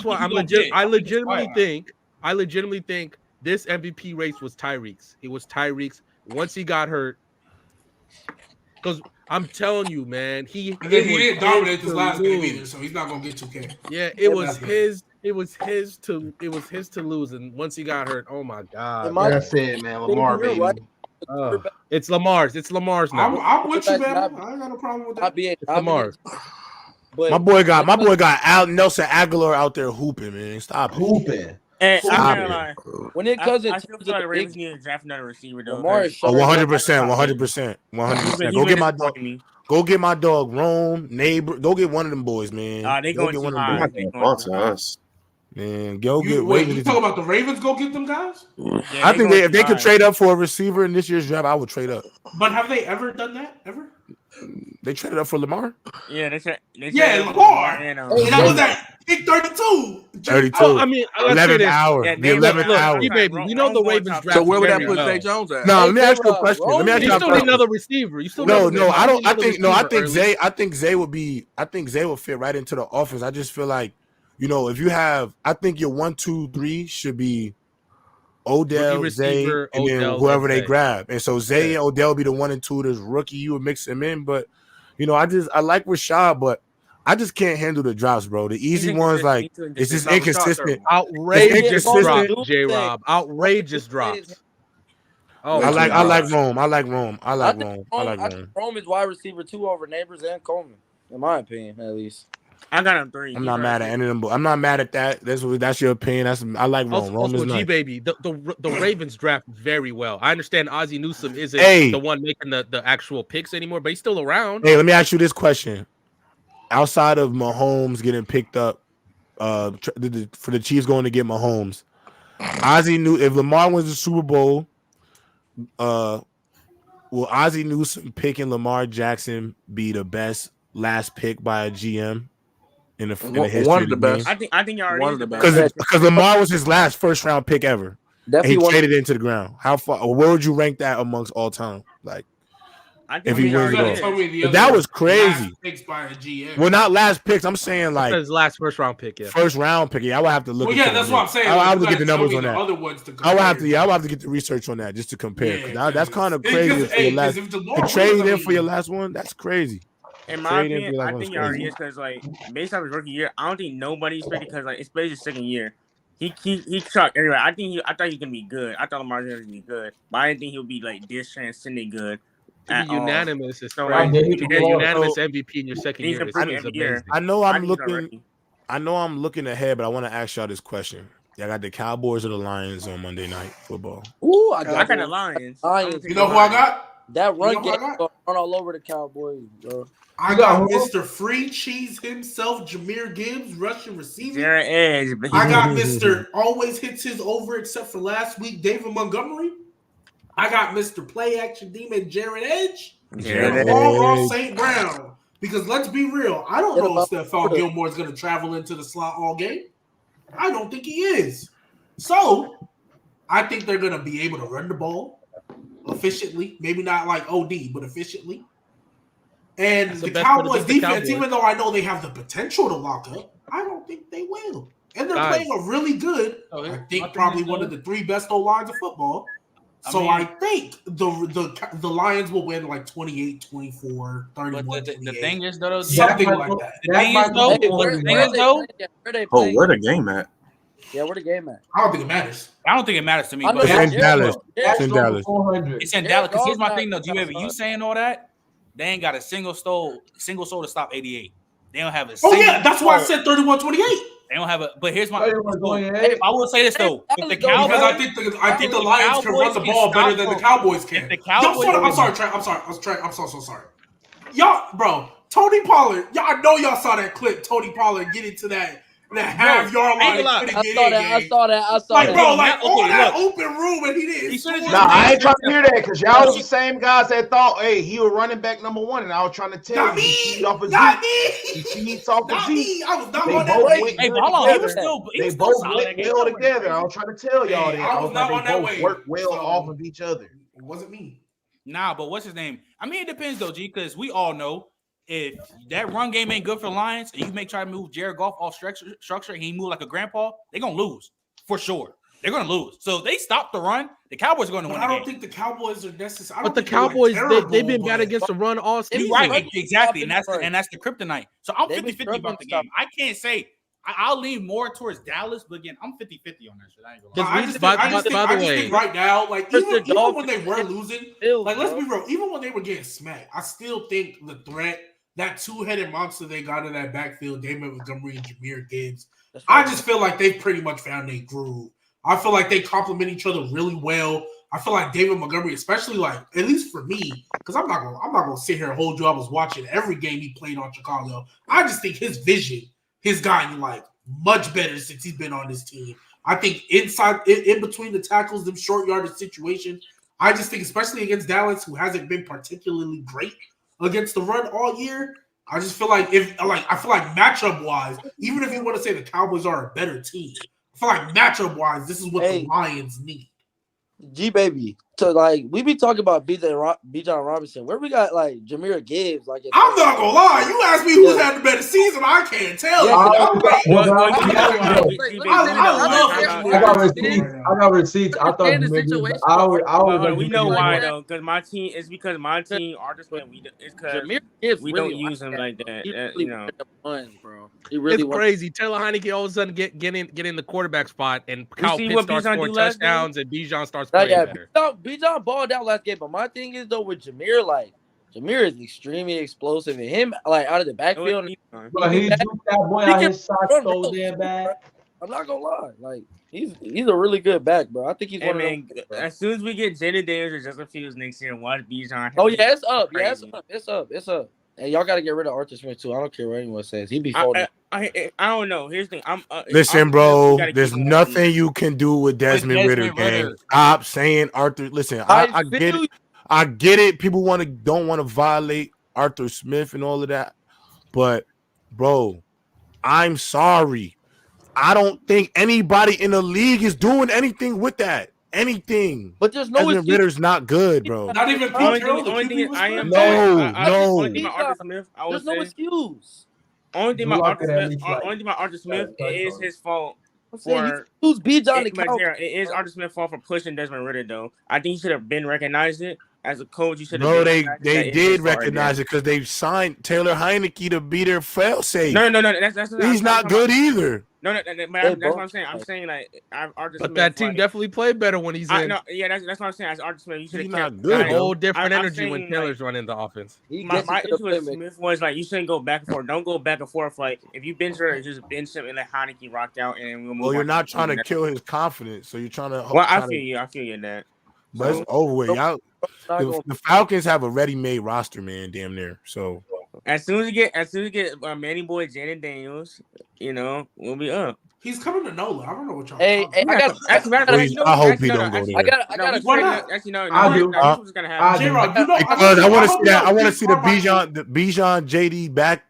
legitimately think this MVP race was Tyreek's. It was Tyreek's once he got hurt. Because I'm telling you, man, he didn't dominate this last game either, so he's not gonna get 2K. Yeah, it was his to lose, and once he got hurt, oh my god. That's it, man. Lamar, baby. Right? It's Lamar's. It's Lamar's now. I'm with you, man. I ain't got no problem with that. It's Lamar's. But my boy got Nelson Aguilar out there hooping, man. Stop hooping. And I'm when it comes to I still feel like the Ravens need to draft another receiver though. 100%. Go get my dog Rome, neighbor. Go get one of them boys, man. They go get one of them boys. Man, you talking about the Ravens go get them guys? I think if they could trade up for a receiver in this year's draft, I would trade up. But have they ever done that? Ever? They traded up for Lamar? Yeah, they Lamar. And that was at pick 32. 32. I mean, 11th hour. The 11th hour. Baby, you know the Ravens draft. So where would that put Zay Jones at? No, let me ask you a question. You still need another receiver. You still I think Zay would fit right into the offense. I just feel like, if you have, I think your 1, 2, 3 should be Odell, Zay, and then whoever they grab. And so Zay and Odell be the 1 and 2. There's rookie, you would mix them in. But, I like Rashad, but I just can't handle the drops, bro. The easy ones, like, it's just inconsistent. Outrageous drops, J-Rob. Outrageous drops. Oh, I like Rome. Rome is wide receiver 2 over Neighbors and Coleman, in my opinion, at least. I got him 3. I'm not mad at any of them. I'm not mad at that. That's your opinion. I like Rome. Rome is nice. G-Baby, the Ravens draft very well. I understand Ozzie Newsome isn't the one making the actual picks anymore, but he's still around. Hey, let me ask you this question. Outside of Mahomes getting picked up for the Chiefs going to get Mahomes, Ozzie knew if Lamar wins the Super Bowl, will Ozzie Newsome picking Lamar Jackson be the best last pick by a GM? In the history one of the best. I think you already one of the best because Lamar was his last first round pick ever. He traded it into the ground. How far? Or where would you rank that amongst all time? Like, if he wins it all, that was crazy. Picks by a GM. Well, not last picks. I'm saying like his last first round pick. Yeah, first round pick. Yeah, I would have to look. Well, yeah, that's what I'm saying. I have to get the numbers on that. Other ones to I would have to. I would have to get the research on that just to compare. Yeah, that's kind of crazy for your last. To trade in for your last one, that's crazy. In my opinion, I think he already is because, like, based off his rookie year, I don't think nobody's picked because, like, it's basically his second year. He chucked everybody. I thought he was gonna be good. I thought Lamar was gonna be good, but I didn't think he would be like this transcendent good. To be unanimous, it's No, crazy. right. To get unanimous MVP in your second year is amazing. I know I'm looking ahead, but I want to ask y'all this question. Y'all got the Cowboys or the Lions on Monday Night Football? Ooh, I got the Lions. You know who I got? That run game run all over the Cowboys, bro. I got Mr. Free Cheese himself, Jahmyr Gibbs, rushing receiver. Edge. I got Mr. Always hits his over except for last week, David Montgomery. I got Mr. Play Action Demon, Jared Edge. And Paul St. Brown. Because let's be real, I don't know if Stephon Gilmore is going to travel into the slot all game. I don't think he is. So, I think they're going to be able to run the ball efficiently. Maybe not like OD, but efficiently. And the Cowboys defense, even though I know they have the potential to lock up, I don't think they will. And they're playing a really good, I think probably one of the 3 best O-lines of football. So I think the Lions will win like 28-24, 31-28. The thing is, though, something like that. The thing is, though, where the game at? Yeah, where the game at? I don't think it matters. I don't think it matters to me. It's in Dallas. It's in Dallas. It's in Dallas. Because here's my thing, though, G-Baby, you saying all that, they ain't got a single soul to stop 88. They don't have a single that's why I said 31-28. They don't have a. But here's my. I will say this though: if the Cowboys, because I think the Lions can run the ball better than the Cowboys can. The Cowboys, I'm sorry, Trey. I'm so sorry. Y'all, bro, Tony Pollard. I know y'all saw that clip. Tony Pollard get into that half-yard line. I saw that. Like, bro, all that open room, and he didn't. Nah, I ain't trying to hear that because y'all was the same guys that thought, hey, he was running back number 1, and I was trying to tell you. He off of not Zeke. He off of Zeke. I was not on that way. Hey, hold on. They both went well together. I was trying to tell y'all that. I was not on that way. They both work well off of each other. It wasn't me. Nah, but what's his name? I mean, it depends though, G, because we all know if that run game ain't good for Lions and you try to move Jared Goff off structure and he move like a grandpa, they're going to lose for sure. They're going to lose. So if they stop the run, the Cowboys are going to win. I don't think the Cowboys are necessary. But the Cowboys, they've been bad against the run all season. Right, exactly. And that's the kryptonite. So I'm 50-50 about the game. I can't say I'll lean more towards Dallas, but again, I'm 50-50 on that shit. I ain't gonna lie. I just think right now, like even when they were losing, like let's be real, even when they were getting smacked, I still think the threat, that 2-headed monster they got in that backfield, David Montgomery and Jahmyr Gibbs, I just feel like they've pretty much found their groove. I feel like they complement each other really well. I feel like David Montgomery, especially like, at least for me, because I'm not gonna sit here and hold you. I was watching every game he played on Chicago. I just think his vision has gotten like much better since he's been on this team. I think inside, in between the tackles, them short yardage situations, I just think, especially against Dallas, who hasn't been particularly great against the run all year, I just feel like I feel like matchup wise, even if you want to say the Cowboys are a better team, I feel like matchup wise, this is what the Lions need. G baby. So like we be talking about Bijan Robinson. Where we got like Jahmyr Gibbs? Like I'm not gonna lie. You asked me who's had the better season. I can't tell you. I got receipts. I thought we know why though, because my team Arthur Smith. It's because we don't use him like that. You know, bro. It's crazy. Taylor Heineke all of a sudden get in the quarterback spot, and Kyle Pitts starts scoring touchdowns, and Bijan starts playing better. Bijan balled out last game, but my thing is though with Jahmyr, like Jahmyr is extremely explosive, and him like out of the backfield. Bro, he juked that boy out his socks so damn bad. I'm not gonna lie, like he's a really good back, bro. I think he's one of them. As soon as we get Jaden Daniels or Justin Fields next year, and watch Bijan. Oh yeah, it's up. Yeah, it's up. And y'all got to get rid of Arthur Smith too. I don't care what anyone says. He be folding. I don't know. Here's the thing. Listen, bro. There's nothing you can do with Desmond Ridder, gang. Stop saying Arthur. Listen, I get it. I get it. People don't want to violate Arthur Smith and all of that. But, bro, I'm sorry. I don't think anybody in the league is doing anything with that. Anything. But there's no Desmond Ridder's not good, bro. Not even only thing I am no. There's no excuse. Only thing about Arthur Smith is his fault for who's Bijan. It is Arthur Smith's fault for pushing Desmond Ridder though. I think he should have been recognized it as a coach. You should have. No, they did recognize it because they signed Taylor Heineke to be their fail safe. No. He's not good either. No, that's what I'm saying. I'm saying like Arthur but Smith, that team definitely played better when he's in. No, yeah, that's what I'm saying. As Arthur Smith, you should have kept a whole different energy when Taylor's running the offense. My issue with Smith was like you shouldn't go back and forth. Don't go back and forth. Like if you bench her, just bench him and let Heineke rock out, and we'll move. Well, you're not trying to kill his confidence, so you're trying to. Well, I feel you in that. But it's over with. Y'all, the Falcons have a ready-made roster, man, damn near. So as soon as we get Manny Boy, Jaden Daniels, we'll be up. He's coming to NOLA. I don't know what y'all. Hey, I hope he don't go there. I got. Why not? Actually, no. I do. What's gonna happen? J-Rob, Because I want to see that. I want to see the Bijan JD back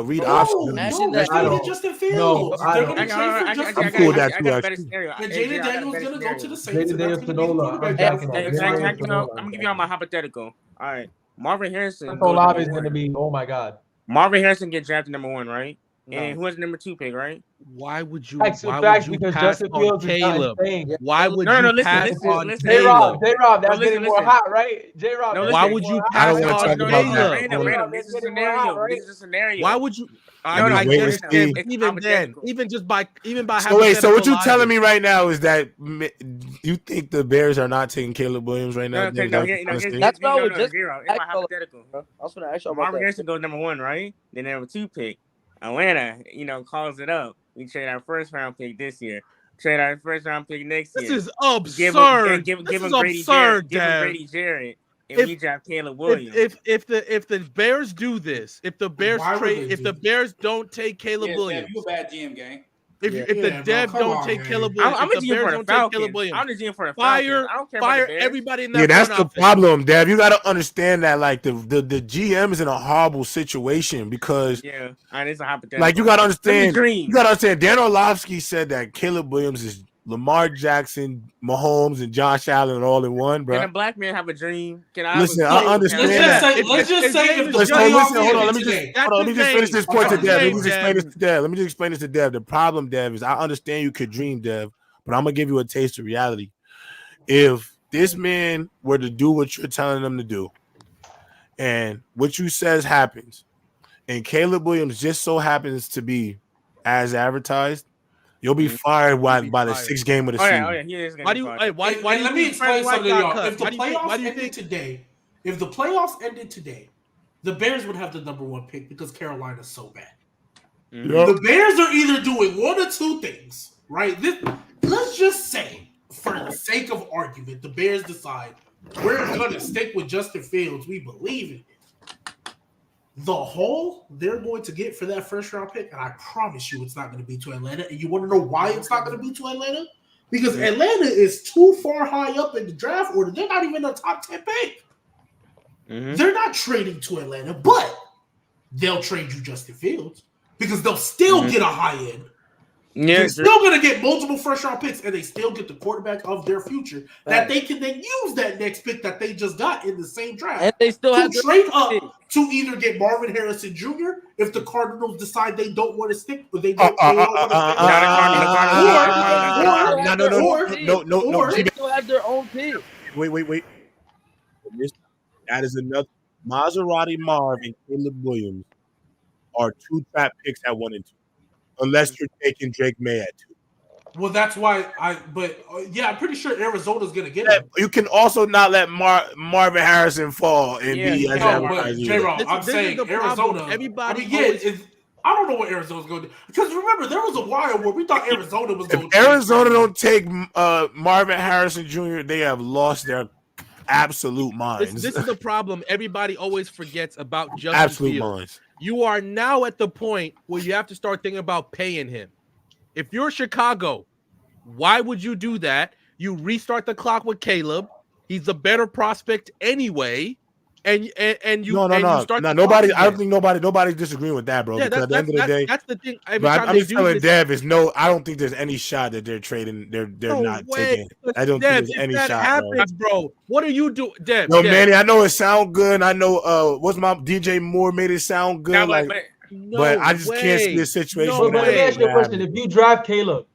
read option. No, Justin Fields. They're going to trade for Justin Fields. I'm cool with that too. And Jaden Daniels going to go to the Saints. Jaden Daniels to NOLA. I'm gonna give y'all my hypothetical. All right, Marvin Harrison. Is going to be. Oh my God. Marvin Harrison get drafted number 1, right? And who has the number 2 pick, right? Why would you? Because Justin Fields is Caleb? Why would you pass on Caleb? J-Rob, that's getting more hot, right? J-Rob. Why would you pass on Caleb? This is a scenario. Why would you? Even by so wait. So what you telling me right now is that you think the Bears are not taking Caleb Williams right now? That's what I was just. It's my hypothetical. I was going to ask you about Marvin that. Harrison goes number 1, right? Then number 2 pick. Atlanta, calls it up. We trade our first round pick this year. Trade our first round pick next year. This is absurd. Give him Grady Jarrett. And we draft Caleb Williams. If the Bears do this, if the Bears don't take Caleb Williams, you a bad GM, gang. If the Dev don't take Caleb Williams, I'm a GM for the Falcons. I'm the GM for the Falcons. I don't care fire about the Bears. everybody in that. Yeah, that's the problem, Dev. You got to understand that, like the GM is in a horrible situation because it's a hypothetical. Like you got to understand. Dan Orlovsky said that Caleb Williams is Lamar Jackson, Mahomes, and Josh Allen all in one, bro. Can a black man have a dream? I understand that. Let's just say if the hold on. Let me just finish this point to Dev. Let me just explain this to Dev. The problem, Dev, is I understand you could dream, Dev, but I'm gonna give you a taste of reality. If this man were to do what you're telling him to do, and what you says happens, and Caleb Williams just so happens to be as advertised, you'll be fired by the 6th game of the season. Why do you? Let me explain something to y'all. If the playoffs ended today, the Bears would have the number 1 pick because Carolina's so bad. Yep. The Bears are either doing one or two things, right? Let's just say, for the sake of argument, the Bears decide we're going to stick with Justin Fields. We believe in it. The haul they're going to get for that first round pick, and I promise you it's not going to be to Atlanta. And you want to know why it's not going to be to Atlanta? Because Atlanta is too far high up in the draft order. They're not even a top 10 pick. They're not trading to Atlanta, but they'll trade you Justin Fields because they'll still get a high end. They're still going to get multiple first round picks, and they still get the quarterback of their future that they can then use that next pick that they just got in the same draft. And they still have to trade up to either get Marvin Harrison Jr. if the Cardinals decide they don't want to stick, but they don't. No. They still have their own pick. Wait. That is another. Maserati Marv and Caleb Williams are 2 trap picks at 1 and 2. Unless you're taking Drake May at 2. Well, that's why I'm pretty sure Arizona's going to get him. You can also not let Marvin Harrison fall and be as advertised. J-Rob, I'm saying Arizona. I don't know what Arizona's going to do. Because remember, there was a while where we thought Arizona was going to. If Arizona don't take Marvin Harrison Jr., they have lost their absolute minds. This is the problem. Everybody always forgets about Justin Fields. Minds. You are now at the point where you have to start thinking about paying him. If you're Chicago, why would you do that? You restart the clock with Caleb. He's a better prospect anyway. And you start. Nobody. I don't think nobody's disagreeing with that, bro. Yeah, because at the end of the day, that's the thing. I'm just telling Dev I don't think there's any shot that they're trading. They're not taking. I don't think there's any shot. That happens, bro. What are you doing, Dev? No, Manny. I know it sound good. I know. What's my DJ Moore made it sound good. But I just can't see this situation. But let me ask you a question: if you draft Caleb,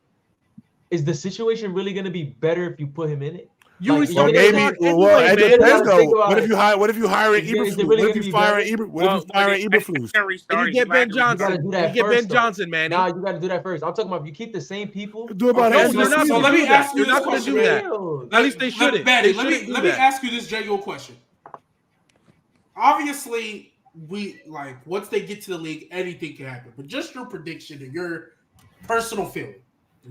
is the situation really going to be better if you put him in it? You Like, restart maybe. Well, it depends though. What if you hire? What if you hiring Eberflus? What if you firing Eberflus? And you get Ben Johnson. You gotta do that get first, Ben Johnson, man. Nah, you gotta do that first. I'm talking about if you keep the same people. Do it by the end of the season. So let me ask you this question, man. At least they shouldn't. Let me ask you this genuine question. Obviously, once they get to the league, anything can happen. But just your prediction and your personal feeling.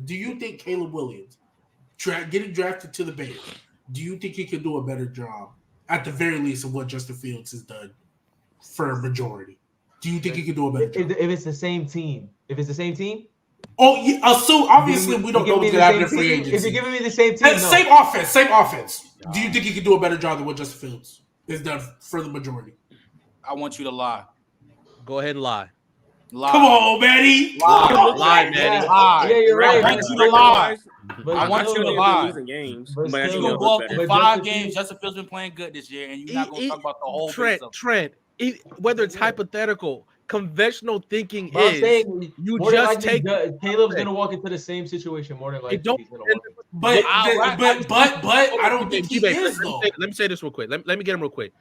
Do you think Caleb Williams getting drafted to the Bears, do you think he could do a better job at the very least of what Justin Fields has done for a majority? Do you think he could do a better job? If it's the same team. Oh, yeah. So obviously we don't know what's going to happen in free agency. If you're giving me the same team, same offense. Do you think he could do a better job than what Justin Fields has done for the majority? I want you to lie. Go ahead and lie. Come on, Manny. Lie, Manny. Lie. Yeah, you're right. I want you to lie. But I want you to lie. Losing games, but you gonna go up for 5 games. Justin Fields been playing good this year, and you're not gonna talk about the whole Trent. Whether it's hypothetical, conventional thinking is you just take. Caleb's gonna walk into the same situation more than likely. But I don't think he is though. Let me say this real quick. Let me get him real quick.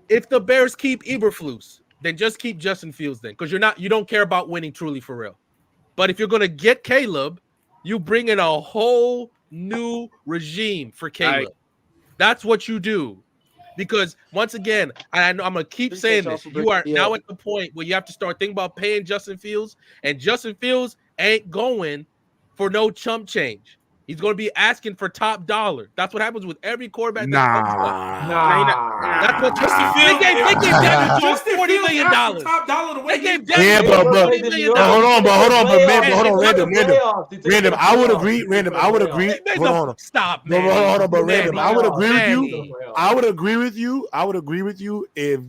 If the Bears keep Eberflus, then just keep Justin Fields then, because you don't care about winning truly for real. But if you're gonna get Caleb, you bring in a whole new regime for Caleb. That's what you do. Because once again, I know I'm gonna keep saying this. You are now at the point where you have to start thinking about paying Justin Fields, and Justin Fields ain't going for no chump change. He's going to be asking for top dollar. That's what happens with every quarterback. That's what Justin Fields. They gave Daniel Jones $40 million. Top dollar they gave Daniel Jones $40 million. Hold on, Random. I would agree. Hold on. Stop, man. Hold on, but Random. I would agree with you. I would agree with you if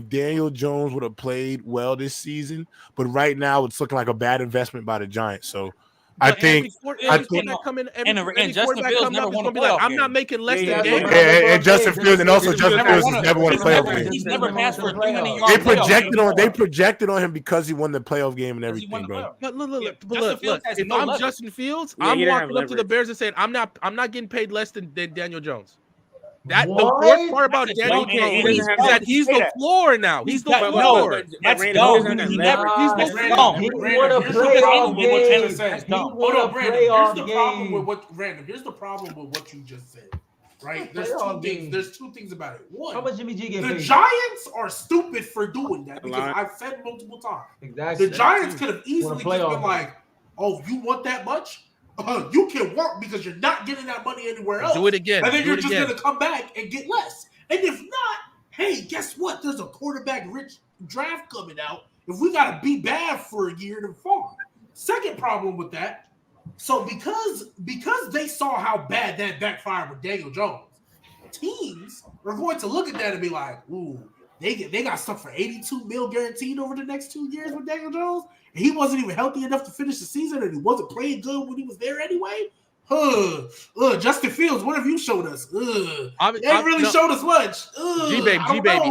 Daniel Jones would have played well this season. But right now, it's looking like a bad investment by the Giants. So. I think Justin Fields never won a playoff. I'm not making less than Daniel. And Justin Fields, and also Justin Fields has never won a playoff game. He's never passed for 300 yards. They projected on him because he won the playoff game and everything, bro. But look. If I'm Justin Fields, I'm walking up to the Bears and saying, I'm not getting paid less than Daniel Jones. The worst part about Daniel Jones is that he's the floor now. He's the floor. That's dumb. He never. He's the dumb. He won a playoff game. Hold on, Brandon. Here's the problem with what you just said. Right? There's two things about it. One, how much Jimmy G get the paid? Giants are stupid for doing that because I've said multiple times. Exactly. The Giants could have easily just been like, "Oh, you want that much? You can walk because you're not getting that money anywhere else. Do it again. And then you're just going to come back and get less. And if not, hey, guess what? There's a quarterback-rich draft coming out. If we got to be bad for a year to fall. Second problem with that, so because they saw how bad that backfired with Daniel Jones, teams are going to look at that and be like, ooh, they got stuff for $82 million guaranteed over the next 2 years with Daniel Jones. And he wasn't even healthy enough to finish the season, and he wasn't playing good when he was there anyway. Justin Fields, what have you showed us? They ain't really showed us much. G-Baby.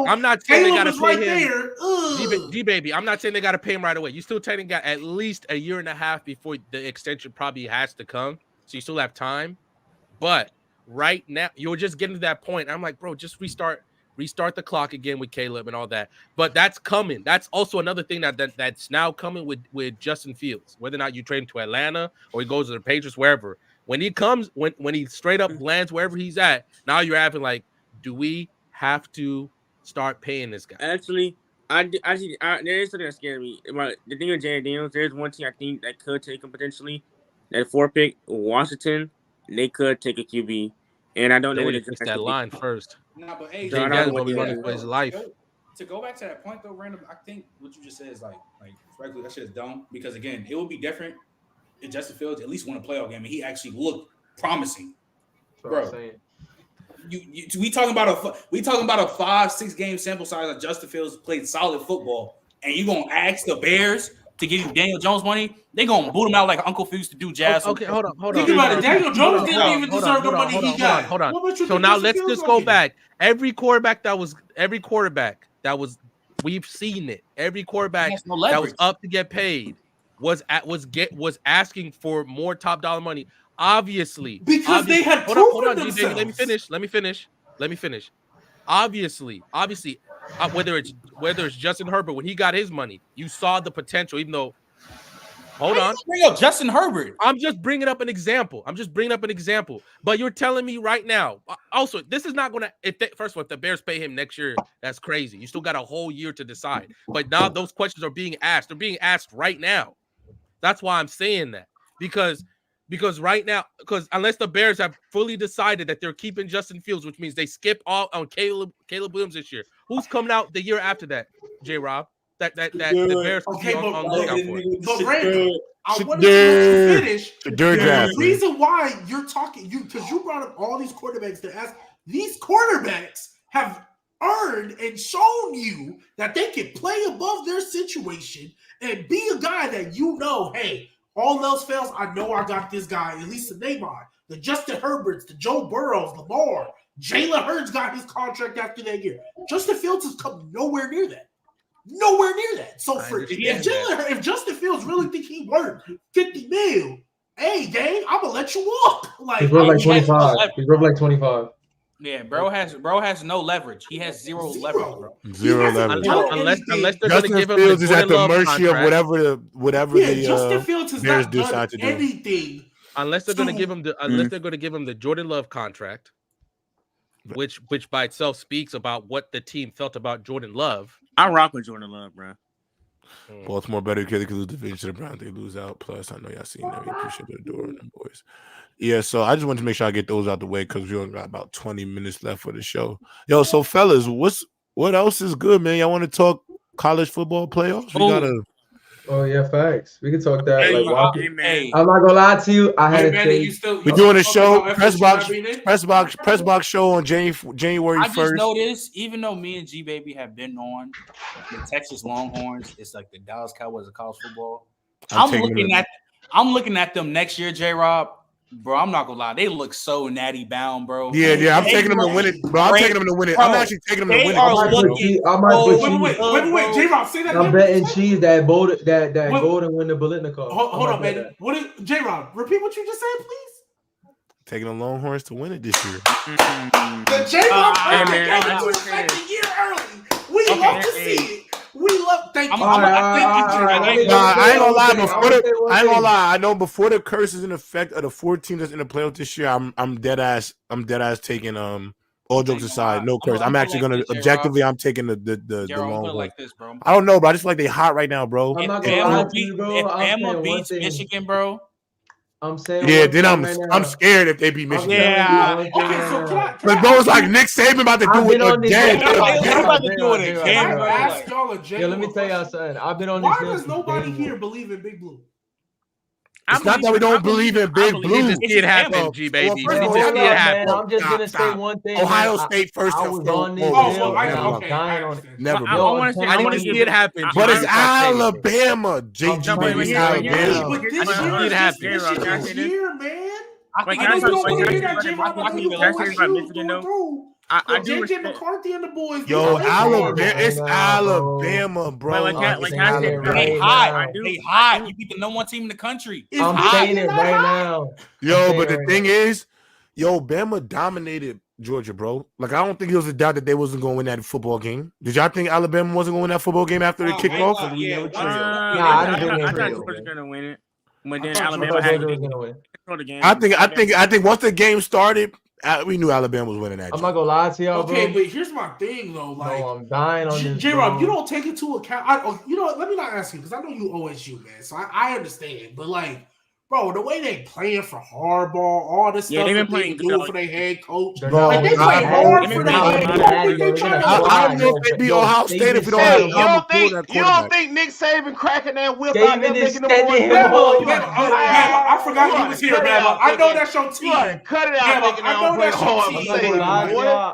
I'm not saying Caleb they got to pay him. G-Baby, I'm not saying they got to pay him right away. You still technically got at least a year and a half before the extension probably has to come, so you still have time. But right now, you're just getting to that point. I'm like, bro, just restart the clock again with Caleb and all that. But that's coming. That's also another thing that's now coming with Justin Fields. Whether or not you trade him to Atlanta or he goes to the Patriots, wherever. When he comes, when he straight up lands wherever he's at, now you're having like, do we have to start paying this guy? Actually, there is something that scared me. About the thing with Jalen Daniels, there's one team I think that could take him potentially. That 4 pick, Washington, they could take a QB. And I don't know what it's that line first. Nah, but hey, gonna be running for his life. To go back to that point though, Random, I think what you just said is like frankly, that shit is dumb because again, it would be different if Justin Fields at least won a playoff game and he actually looked promising, bro. We talking about a 5-6 game sample size of Justin Fields played solid football, and you gonna ask the Bears to give you Daniel Jones money? They gonna boot him out like Uncle Fuse to do jazz. Okay, hold on. Think about it. Daniel Jones didn't even deserve the money he got. Hold on. So now let's just go back. Every quarterback that was, we've seen it. Every quarterback that was up to get paid was asking for more top dollar money. Obviously, because they had proven themselves. Let me finish. Obviously, whether it's Justin Herbert when he got his money, you saw the potential. Even though, hold on, bring up Justin Herbert. I'm just bringing up an example. But you're telling me right now. Also, this is not going to. First of all, if the Bears pay him next year, that's crazy. You still got a whole year to decide. But now those questions are being asked. They're being asked right now. That's why I'm saying that because right now, because unless the Bears have fully decided that they're keeping Justin Fields, which means they skip all on Caleb Williams this year. Who's coming out the year after that? J-Rob. That the Bears could be on lookout for. But Randall, I wanted to let you finish. The reason why you're talking, because you brought up all these quarterbacks to ask. These quarterbacks have earned and shown you that they can play above their situation and be a guy that hey, all else fails, I know I got this guy, at least the Neymar, the Justin Herberts, the Joe Burrows, Lamar, Jalen Hurts got his contract after that year. Justin Fields has come nowhere near that. So if Justin Fields really think he worth $50 million, hey, gang, I'm gonna let you walk. He's worth like 25. He's worth like 25. Yeah, bro has no leverage. He has zero leverage, bro. Zero leverage. Unless they're Justin give him Fields is at the mercy contract. of whatever Justin Fields has Bears not decide to done do. anything. Unless they're going to give him the Jordan Love contract, which by itself speaks about what the team felt about Jordan Love. I rock with Jordan Love, bro. Baltimore better because they could lose the division to the Browns. They lose out. Plus, I know y'all seen that. We appreciate the door and them boys. Yeah, so I just wanted to make sure I get those out the way because we only got about 20 minutes left for the show. Yo, so fellas, what else is good, man? Y'all want to talk college football playoffs? We gotta. Oh yeah, facts. We can talk that. Hey, I'm not gonna lie to you. I had to say we're doing a show, press box show on January 1st. I just noticed, even though me and G Baby have been on the Texas Longhorns, it's like the Dallas Cowboys of college football. I'm looking at them next year, J-Rob. Bro, I'm not gonna lie. They look so natty bound, bro. Yeah. I'm taking them to win it, bro. I'm taking them to win it. I'm actually taking them to win it. I might put Wait, J-Rob, say that. I'm betting cheese that golden win the Biletnikoff. Hold on, man. J-Rob, repeat what you just said, please. Taking the Longhorns to win it this year. The J-Rob a year early. We love to see it. We love. Thank you. I ain't gonna lie. I know before the curse is in effect of the 4 teams that's in the playoffs this year, I'm dead ass taking all jokes aside, no curse. I'm actually gonna objectively. I'm taking the Longhorns. Like this, bro. I don't know, but I just like they hot right now, bro. I'm not gonna lie to you, bro. If Bama beats Michigan, bro. I'm saying, yeah, then I'm scared if they beat Michigan. Yeah. Okay, so but bro, it's like Nick Saban about to do it again. Yeah, let me tell y'all something. I've been on this. Why does nobody here believe in Big Blue? It's not that we don't believe in Big Blue. It happened, G baby. I'm just gonna say one thing. Ohio State first. I was on this hill. Never. I want to see it happen. But it's Alabama, JG baby. It's Alabama. I see it happen. This year, man. Wait, can I about Michigan though? I do JJ McCarthy and the boys. Yo, Alabama, it's Alabama, bro. They hot. You beat the #1 team in the country. I'm saying it right now. Yo, but the thing is, Bama dominated Georgia, bro. Like, I don't think it was a doubt that they wasn't going to win that football game. Did y'all think Alabama wasn't going to win that football game after they kicked off? I thought Georgia was going to win it. But then Alabama had to win the game. I think once the game started, we knew Alabama was winning that. I'm not gonna lie to y'all, okay, bro. but here's my thing though. Like, no, I'm dying on this. J-Rob, you don't take into account. You know what? Let me not ask you because I know you OSU, man. So I understand. But like, bro, the way they playing for Hardball, all this stuff they've been that playing they do for their head coach. Bro, like, they play hard for their head coach. I don't know if they beat Ohio State if we don't have you don't think Nick Saban cracking that whip out there making them I forgot he was here, man. I know that's your team. Cut it out, making them play hard.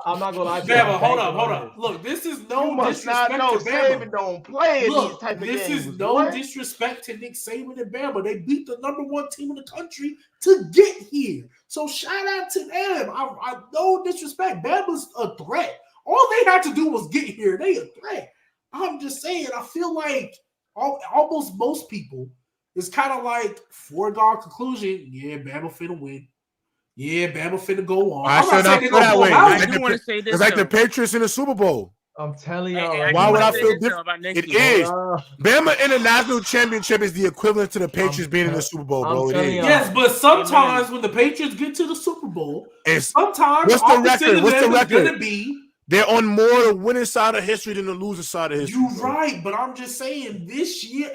I'm not gonna lie to you. Hold up. Look, this is no disrespect to Bama. Saban don't play in these type of games. This is no disrespect to Nick Saban and Bama. They beat the #1 team in the country to get here. So shout out to them. I no disrespect. Bama's a threat. All they had to do was get here. They a threat. I'm just saying, I feel like almost most people it's kind of like foregone conclusion. Yeah, Bama finna win. Yeah, Bama finna go on. I'm not saying they're gonna go out. I do want to say this. It's like the Patriots in the Super Bowl. I'm telling y'all right Why now. would I feel different? It is. Bama in the national championship is the equivalent to the Patriots being in the Super Bowl, bro. It is. Yes, but sometimes when the Patriots get to the Super Bowl, sometimes what's the record? What's the record? Gonna be they're on more the winning side of history than the losing side of history. You're right, but I'm just saying this year,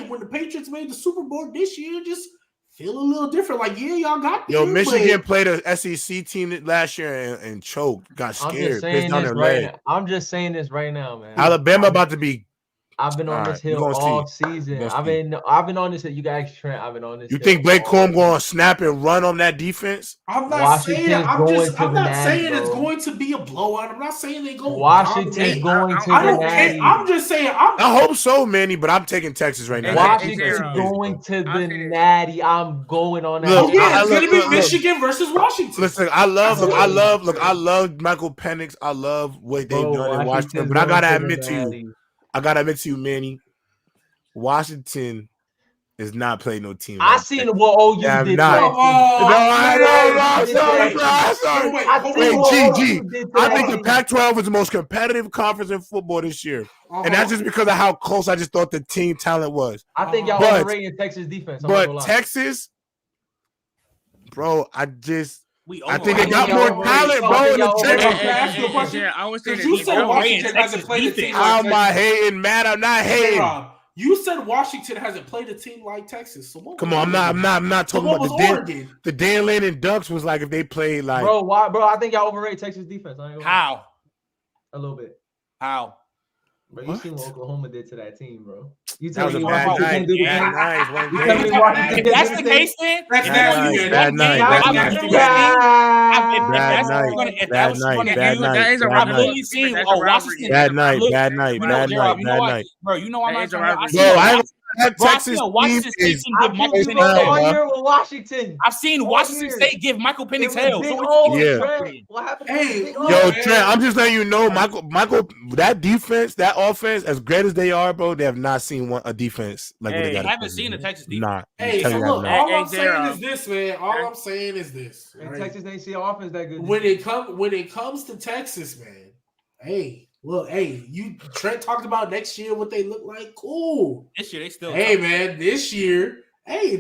when the Patriots made the Super Bowl this year, just feel a little different. Like, yeah, y'all got there. Yo, Michigan played a SEC team last year and choked, got scared. I'm just saying this right now, man. Alabama about to be. I've been on this hill all season. I've been on this hill. You guys, Trent. I've been on this. You think Blake Corum going to snap and run on that defense? I'm not saying. I'm not saying it's going to be a blowout. I'm not saying they go. Washington's going to the Natty. I'm just saying. I hope so, Manny, but I'm taking Texas right now. Washington's going to the Natty. I'm going on that. It's going to be Michigan versus Washington. Listen, I love Michael Penix. I love what they've done in Washington, but I gotta admit to you, Manny, Washington is not playing no team. I seen what OU did. I'm sorry. I think the Pac-12 is the most competitive conference in football this year, and that's just because of how close I just thought the team talent was. I think y'all overrated Texas defense. But Texas, bro, I think they got more talent, bro. I would say you said Washington hasn't played a team. How am I hating, man? I'm not hating. You said Washington hasn't played a team like Texas. So come on, I'm not talking about the Dan Lannon Ducks was like if they played like. Bro, why, bro? I think y'all overrate Texas defense. How? A little bit. How? Bro, you seen what Oklahoma did to that team, bro. You tell me Washington did If that's the case, then bad night. Bro, you know I'm not trying to. Texas Washington State give Michael Penix hell. Washington. I've seen Washington State give Michael Penix hell. What happened? Yo, Trent, I'm just letting you know, Michael, that defense, that offense, as great as they are, bro, they have not seen a defense like what they got. I haven't seen a Texas defense. Nah. So look, all I'm saying is this, man. All I'm saying is this. Texas ain't see an offense that good. When it comes to Texas, man, Trent talked about next year what they look like. Cool. This year they still. Hey, man, this year, they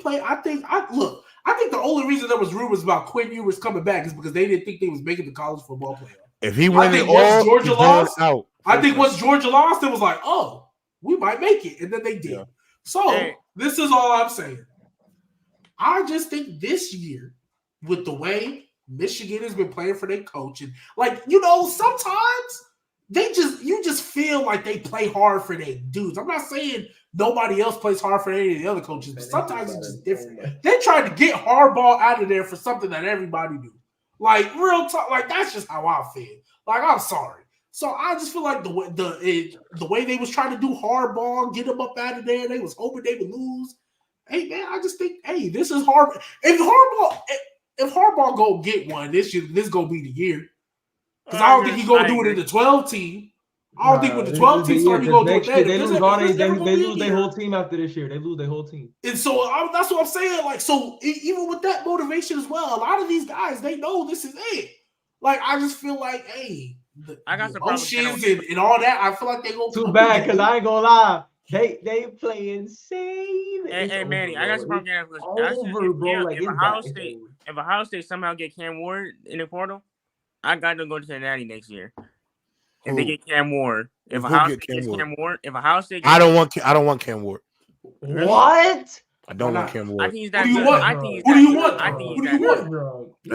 play. I think the only reason there was rumors about Quinn Ewers coming back is because they didn't think they was making the college football playoff. If he wins it all, Georgia lost. I think once Georgia lost, it was like, oh, we might make it, and then they did. Yeah. So this is all I'm saying. I just think this year, with the way Michigan has been playing for their coach, and sometimes you just feel like they play hard for their dudes. I'm not saying nobody else plays hard for any of the other coaches, but sometimes it's just different. They tried to get Harbaugh out of there for something that everybody do. Like real talk, like that's just how I feel. Like I'm sorry. So I just feel like the way they was trying to do Harbaugh, get him up out of there, they was hoping they would lose. Hey man, I just think, this is hard. If Harbaugh go get one this year, this gonna be the year. Because I don't think he's gonna do it in the 12 team. I don't think with the 12 team start, he's gonna do it there. They lose their whole team after this year. They lose their whole team. And so that's what I'm saying. Like, so even with that motivation as well, a lot of these guys, they know this is it. Like, I just feel like, I got some emotions and all that. I feel like they go too bad because I ain't gonna lie. They play insane. Hey, Manny, I got some problems. If Ohio State somehow get Cam Ward in the portal, I got to go to Cincinnati next year. If they get Cam Ward, if Ohio State gets Cam Ward, I don't want Cam Ward. What? I don't want Cam Ward. Who do you want? Who do you want? I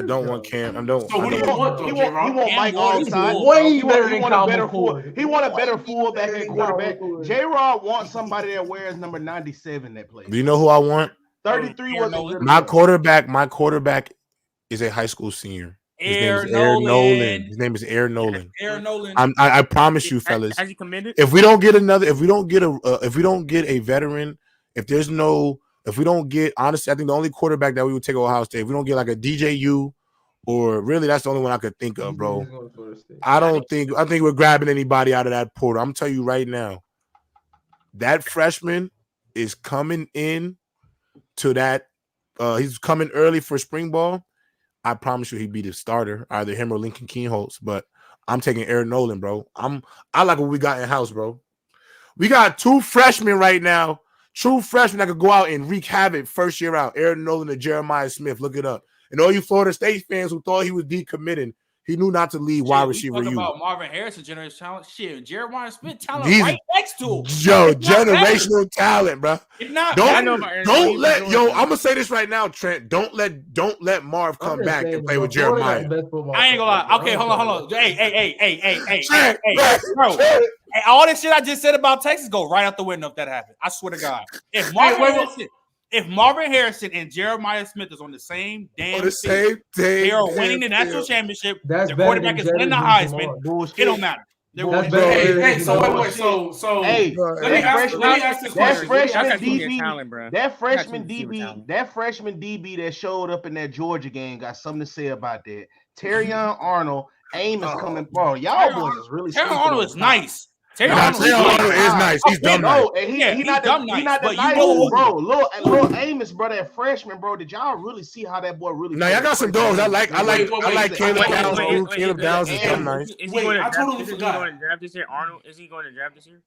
don't want Cam. So who do you want? He want Mike Allstott. Way better than Calvin Ford. He want a better fullback and quarterback. J-Rod wants somebody that wears number 97 that plays. Do you know who I want? 33 was a good my quarterback is a high school senior. His name is Aaron Nolan. Aaron Nolan. I promise you, fellas. Has he committed? If we don't get a veteran, honestly, I think the only quarterback that we would take Ohio State, if we don't get like a DJU, or really that's the only one I could think of, bro. I think we're grabbing anybody out of that portal. I'm telling you right now, that freshman is coming in to that. He's coming early for spring ball. I promise you he'd be the starter, either him or Lincoln Keenholz. But I'm taking Aaron Nolan, bro. I like what we got in house, bro. We got 2 freshmen right now, true freshmen that could go out and wreak havoc first year out. Aaron Nolan and Jeremiah Smith. Look it up. And all you Florida State fans who thought he was decommitting, he knew not to lead wide receiver. Talk about Marvin Harrison, generational talent. Shit, Jeremiah Smith talent right next to him. Yo, generational talent, bro. If not, don't let I'm gonna say this right now, Trent. Don't let Marv come back and play with Jeremiah. I ain't gonna lie. Okay, hold on. Hey, bro. Hey, all this shit I just said about Texas go right out the window if that happens. I swear to God. If Marvin Harrison and Jeremiah Smith is on the same damn team, they are winning the national championship. Their quarterback is winning the Heisman. It don't matter. Let me ask this question. That freshman DB that showed up in that Georgia game got something to say about that. Terrion Arnold, aim is coming, bro. Y'all boys is really. Terrion Arnold is nice. Arnold is nice. He's dumb nice. He's not the nice, bro. Little Amos, bro, that freshman, bro. Did y'all really see how that boy really? No, y'all got some dogs. I like Caleb Downs. Caleb Downs is dumb nice. Is he going to draft this year? Arnold, is he going to draft this year?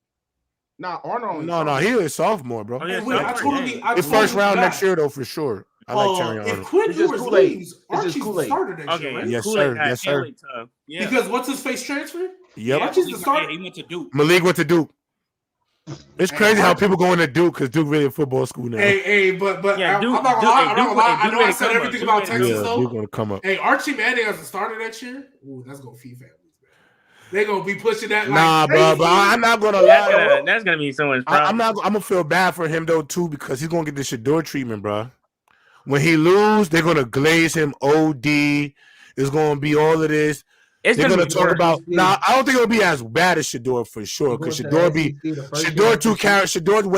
Nah, Arnold. No, he is sophomore, bro. It's first round next year though, for sure. I like Terry Arnold. If Quinn Ewers leaves, Archie's the starter next year, right? Yes, sir. Yes, sir. Because what's his face transferred? Yep. Archie's the starter. He went to Duke. Malik went to Duke. It's crazy how people go into Duke because Duke really a football school now. But I'm not gonna lie. I know I said everything about Texas though. Duke gonna come up. Hey, Archie Manning as a starter next year. Ooh, that's gonna feed families, man. They're gonna be pushing that. Nah, bro. But I'm not gonna lie. That's gonna be so much problem. I'm gonna feel bad for him though too because he's gonna get the Shador treatment, bro. When he lose, they're gonna glaze him OD. It's gonna be all of this. They're gonna talk about. Now, I don't think it'll be as bad as Shador for sure, because Shador way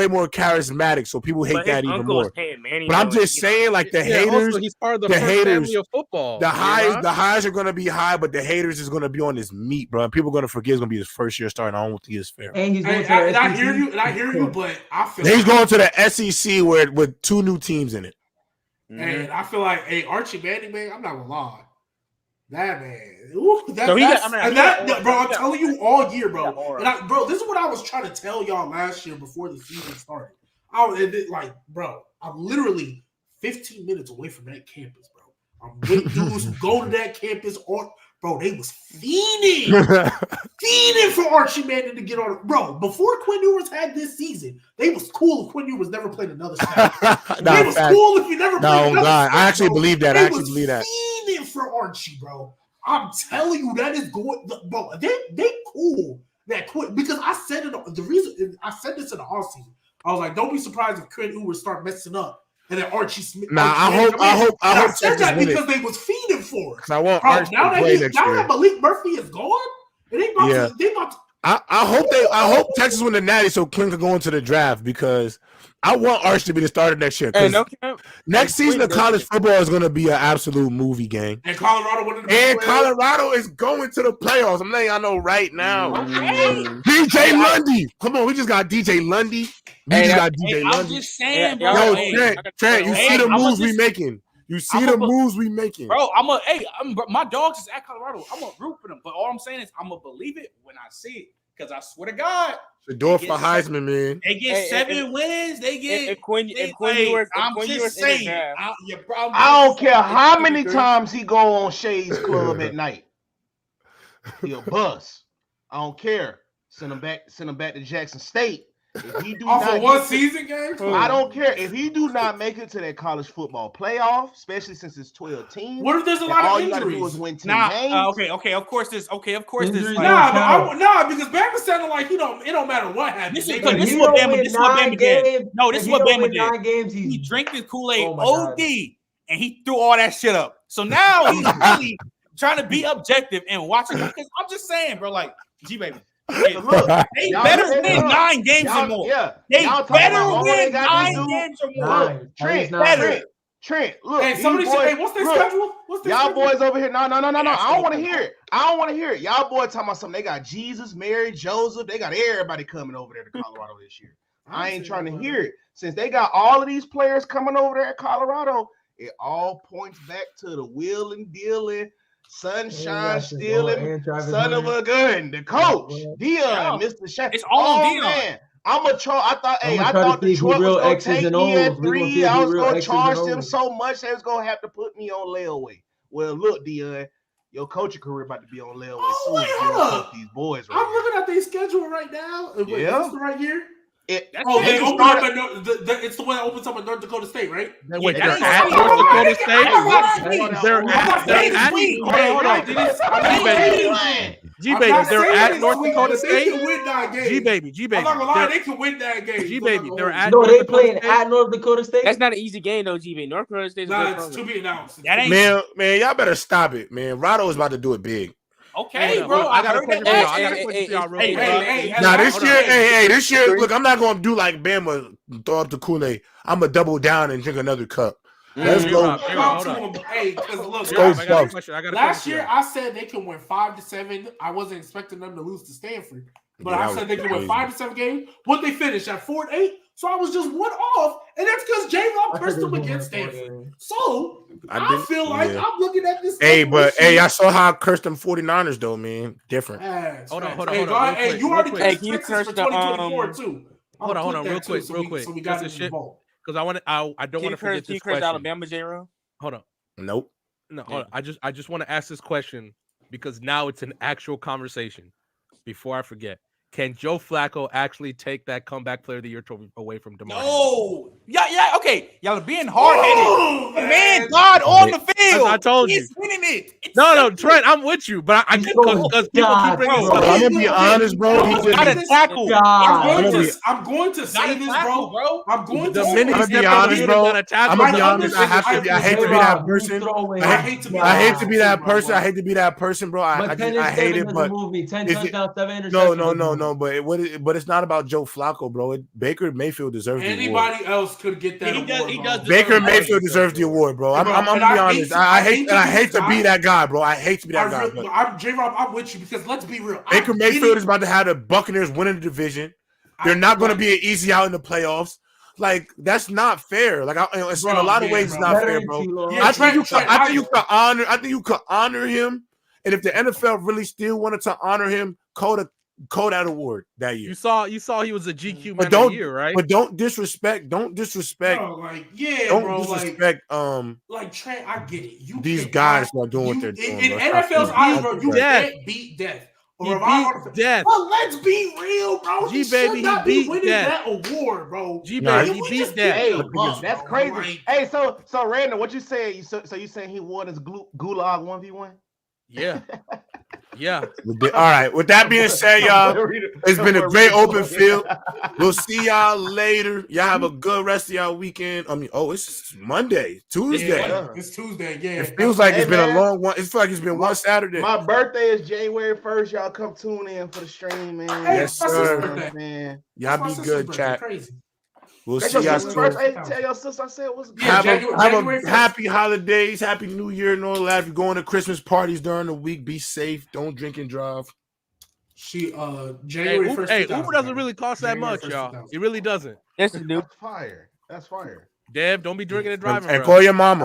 more charismatic, so people hate that even more. But I'm just saying, like the haters, he's part of the family of football. The highs are gonna be high, but the haters is gonna be on his meat, bro. People are gonna forget it's gonna be his first year starting. I don't think it's fair. And he's going to the SEC. I hear you, but I feel he's going to the SEC with 2 new teams in it. And I feel like, Archie Manning, man, I'm not gonna lie. That man, bro, I'm telling you all year, bro. And this is what I was trying to tell y'all last year before the season started. I'm literally 15 minutes away from that campus, bro. I'm with dudes who go to that campus, bro. They was fiending for Archie Manning to get on it, bro. Before Quinn Ewers had this season, they was cool if Quinn Ewers never played another snap. They was cool if you never played another snap. I actually believe that. Fiending for Archie, bro. I'm telling you, that is going, bro. They cool that Quinn, because I said it. The reason I said this in the offseason, I was like, don't be surprised if Quinn Ewers start messing up. And then Archie Smith. I hope said that because they was feeding for it. I want Archie to play next year. Now that Malik Murphy is gone, and they about to. I hope Texas win the Natty so Clint can go into the draft, because I want Archie to be the starter next year. Next season of college football is going to be an absolute movie game. And Colorado is going to the playoffs. I'm letting y'all know right now. Okay. DJ Lundy. Come on, we just got DJ Lundy. I'm just saying, bro. Trent, you see the moves we making. You see the moves we making. Bro, my dogs is at Colorado. I'm going to root for them. But all I'm saying is I'm going to believe it when I see it. Because I swear to God. Shador for Heisman, man. They get 7 wins. They get. I'm just saying. I don't care how many times he go on Shay's Club at night. He'll bust. I don't care. Send him back to Jackson State. If he do season game, I don't care. If he do not make it to that college football playoff, especially since it's 12 teams. What if there's a lot of injuries? All you gotta do is win 10 games. Okay. Of course this. Because Bama sounded like it don't matter what happens. This is what Bama did. No, this is what Bama did. 9 games, he drank the Kool-Aid OD, and he threw all that shit up. So now he's really trying to be objective and watching. Because I'm just saying, bro, like G baby. Hey, look, they better win 9 games or more. Yeah, they better win 9 games or more. Trent, look. Hey, somebody say, what's their schedule? Y'all boys over here. No. I don't want to hear it. Y'all boys talking about something. They got Jesus, Mary, Joseph. They got everybody coming over there to Colorado this year. I ain't trying to hear it. Since they got all of these players coming over there at Colorado, it all points back to the wheeling, dealing, sunshine stealing, son of a gun, the coach, Dion, Mr. Shaq. It's all on Dion. Man. I'm a troll. I thought Detroit was gonna take me at 3. I was gonna charge them so much they was gonna have to put me on layaway. Well, look, Dion, your coaching career about to be on layaway soon. Wait, hold up. These boys, I'm looking at their schedule right now. Wait, Yeah, is this the right year? They open up it's the one that opens up in North Dakota State, right? Wait, they're at North Dakota State? They're at G-Baby, they're at North Dakota State. They can win that game. G-Baby. I'm not gonna lie, they can win that game. G-Baby, they're at No, they playing at North Dakota State? That's not an easy game, though, G-Baby. North Dakota State is it's to be announced. Man, y'all better stop it, man. Rado is about to do it big. Okay, bro. I got a question for y'all. I got a question for y'all real quick. Now this year, look, I'm not gonna do like Bama, throw up the Kool-Aid. I'm gonna double down and drink another cup. Let's go. Hey, because look, last year I said they can win 5-7. I wasn't expecting them to lose to Stanford, but I said they can win 5-7 games. What they finished at 4-8, so I was just one off, and that's because J-Rob cursed them against Stanford. So I feel like I'm looking at this. I saw how I cursed them 49ers though, man. Different. Hold on. Hey, you already cursed for 2024 too. Hold on, real quick. So we got this shit. Because I don't want to forget this question. Alabama, J-Rob? Hold on. Nope. No, hold on. I just want to ask this question because now it's an actual conversation. Before I forget, can Joe Flacco actually take that comeback player of the year trophy away from DeMar? No. Yeah, okay. Y'all are being hard-headed. Man, God on the field. I told you. He's winning it. No, Trent, I'm with you, but I because people keep bringing up. I'm gonna be honest, bro. He got a tackle. I'm going to say this, bro. I'm going to say this. Be honest, bro. I'm gonna be honest. I hate to be that person. I hate to be that person. I hate to be that person, bro. I hate it, but 10 touchdowns, 7 interceptions. No, but it's not about Joe Flacco, bro. Baker Mayfield deserves the award. Anybody else could get that award. He does. Baker Mayfield deserves the award, bro. I'm gonna be honest. I hate to be that guy, bro. I hate to be that guy. J-Rob, I'm with you because let's be real. Baker Mayfield is about to have the Buccaneers winning the division. They're not going to be an easy out in the playoffs. Like that's not fair. Like in a lot of ways, it's not fair, bro. I think you could honor him, and if the NFL really still wanted to honor him, code that award that year. You saw he was a GQ man of the year, right? But don't disrespect. Bro, Don't disrespect. Like Trent, I get it. These guys are doing what they're doing. In NFL's eyes, bro, you can't beat death. Death. But let's be real, bro. G-Baby, he beat winning that award, bro. G-Baby, he beat death. Hey, that's crazy. Like, hey, so Randall, what you saying? So you saying he won his gulag 1v1? Yeah. Yeah. All right. With that being said, y'all, it's been a great open field. We'll see y'all later. Y'all have a good rest of y'all weekend. It's Monday, Tuesday. Yeah, it's Tuesday. Yeah. It feels like it's been a long one. It feels like it's been one Saturday. My birthday is January 1st. Y'all come tune in for the stream, man. Yes, sir. Man. Y'all be good, chat. Crazy. We'll see y'all soon. Hey, tell your sister I said what's good. Have a happy holidays, happy New Year, and all that. If you're going to Christmas parties during the week, be safe. Don't drink and drive. January 1st. Hey, Uber doesn't really cost that much, y'all. It really doesn't. Yes, it do. That's fire. Dev, don't be drinking and driving. And call your mama.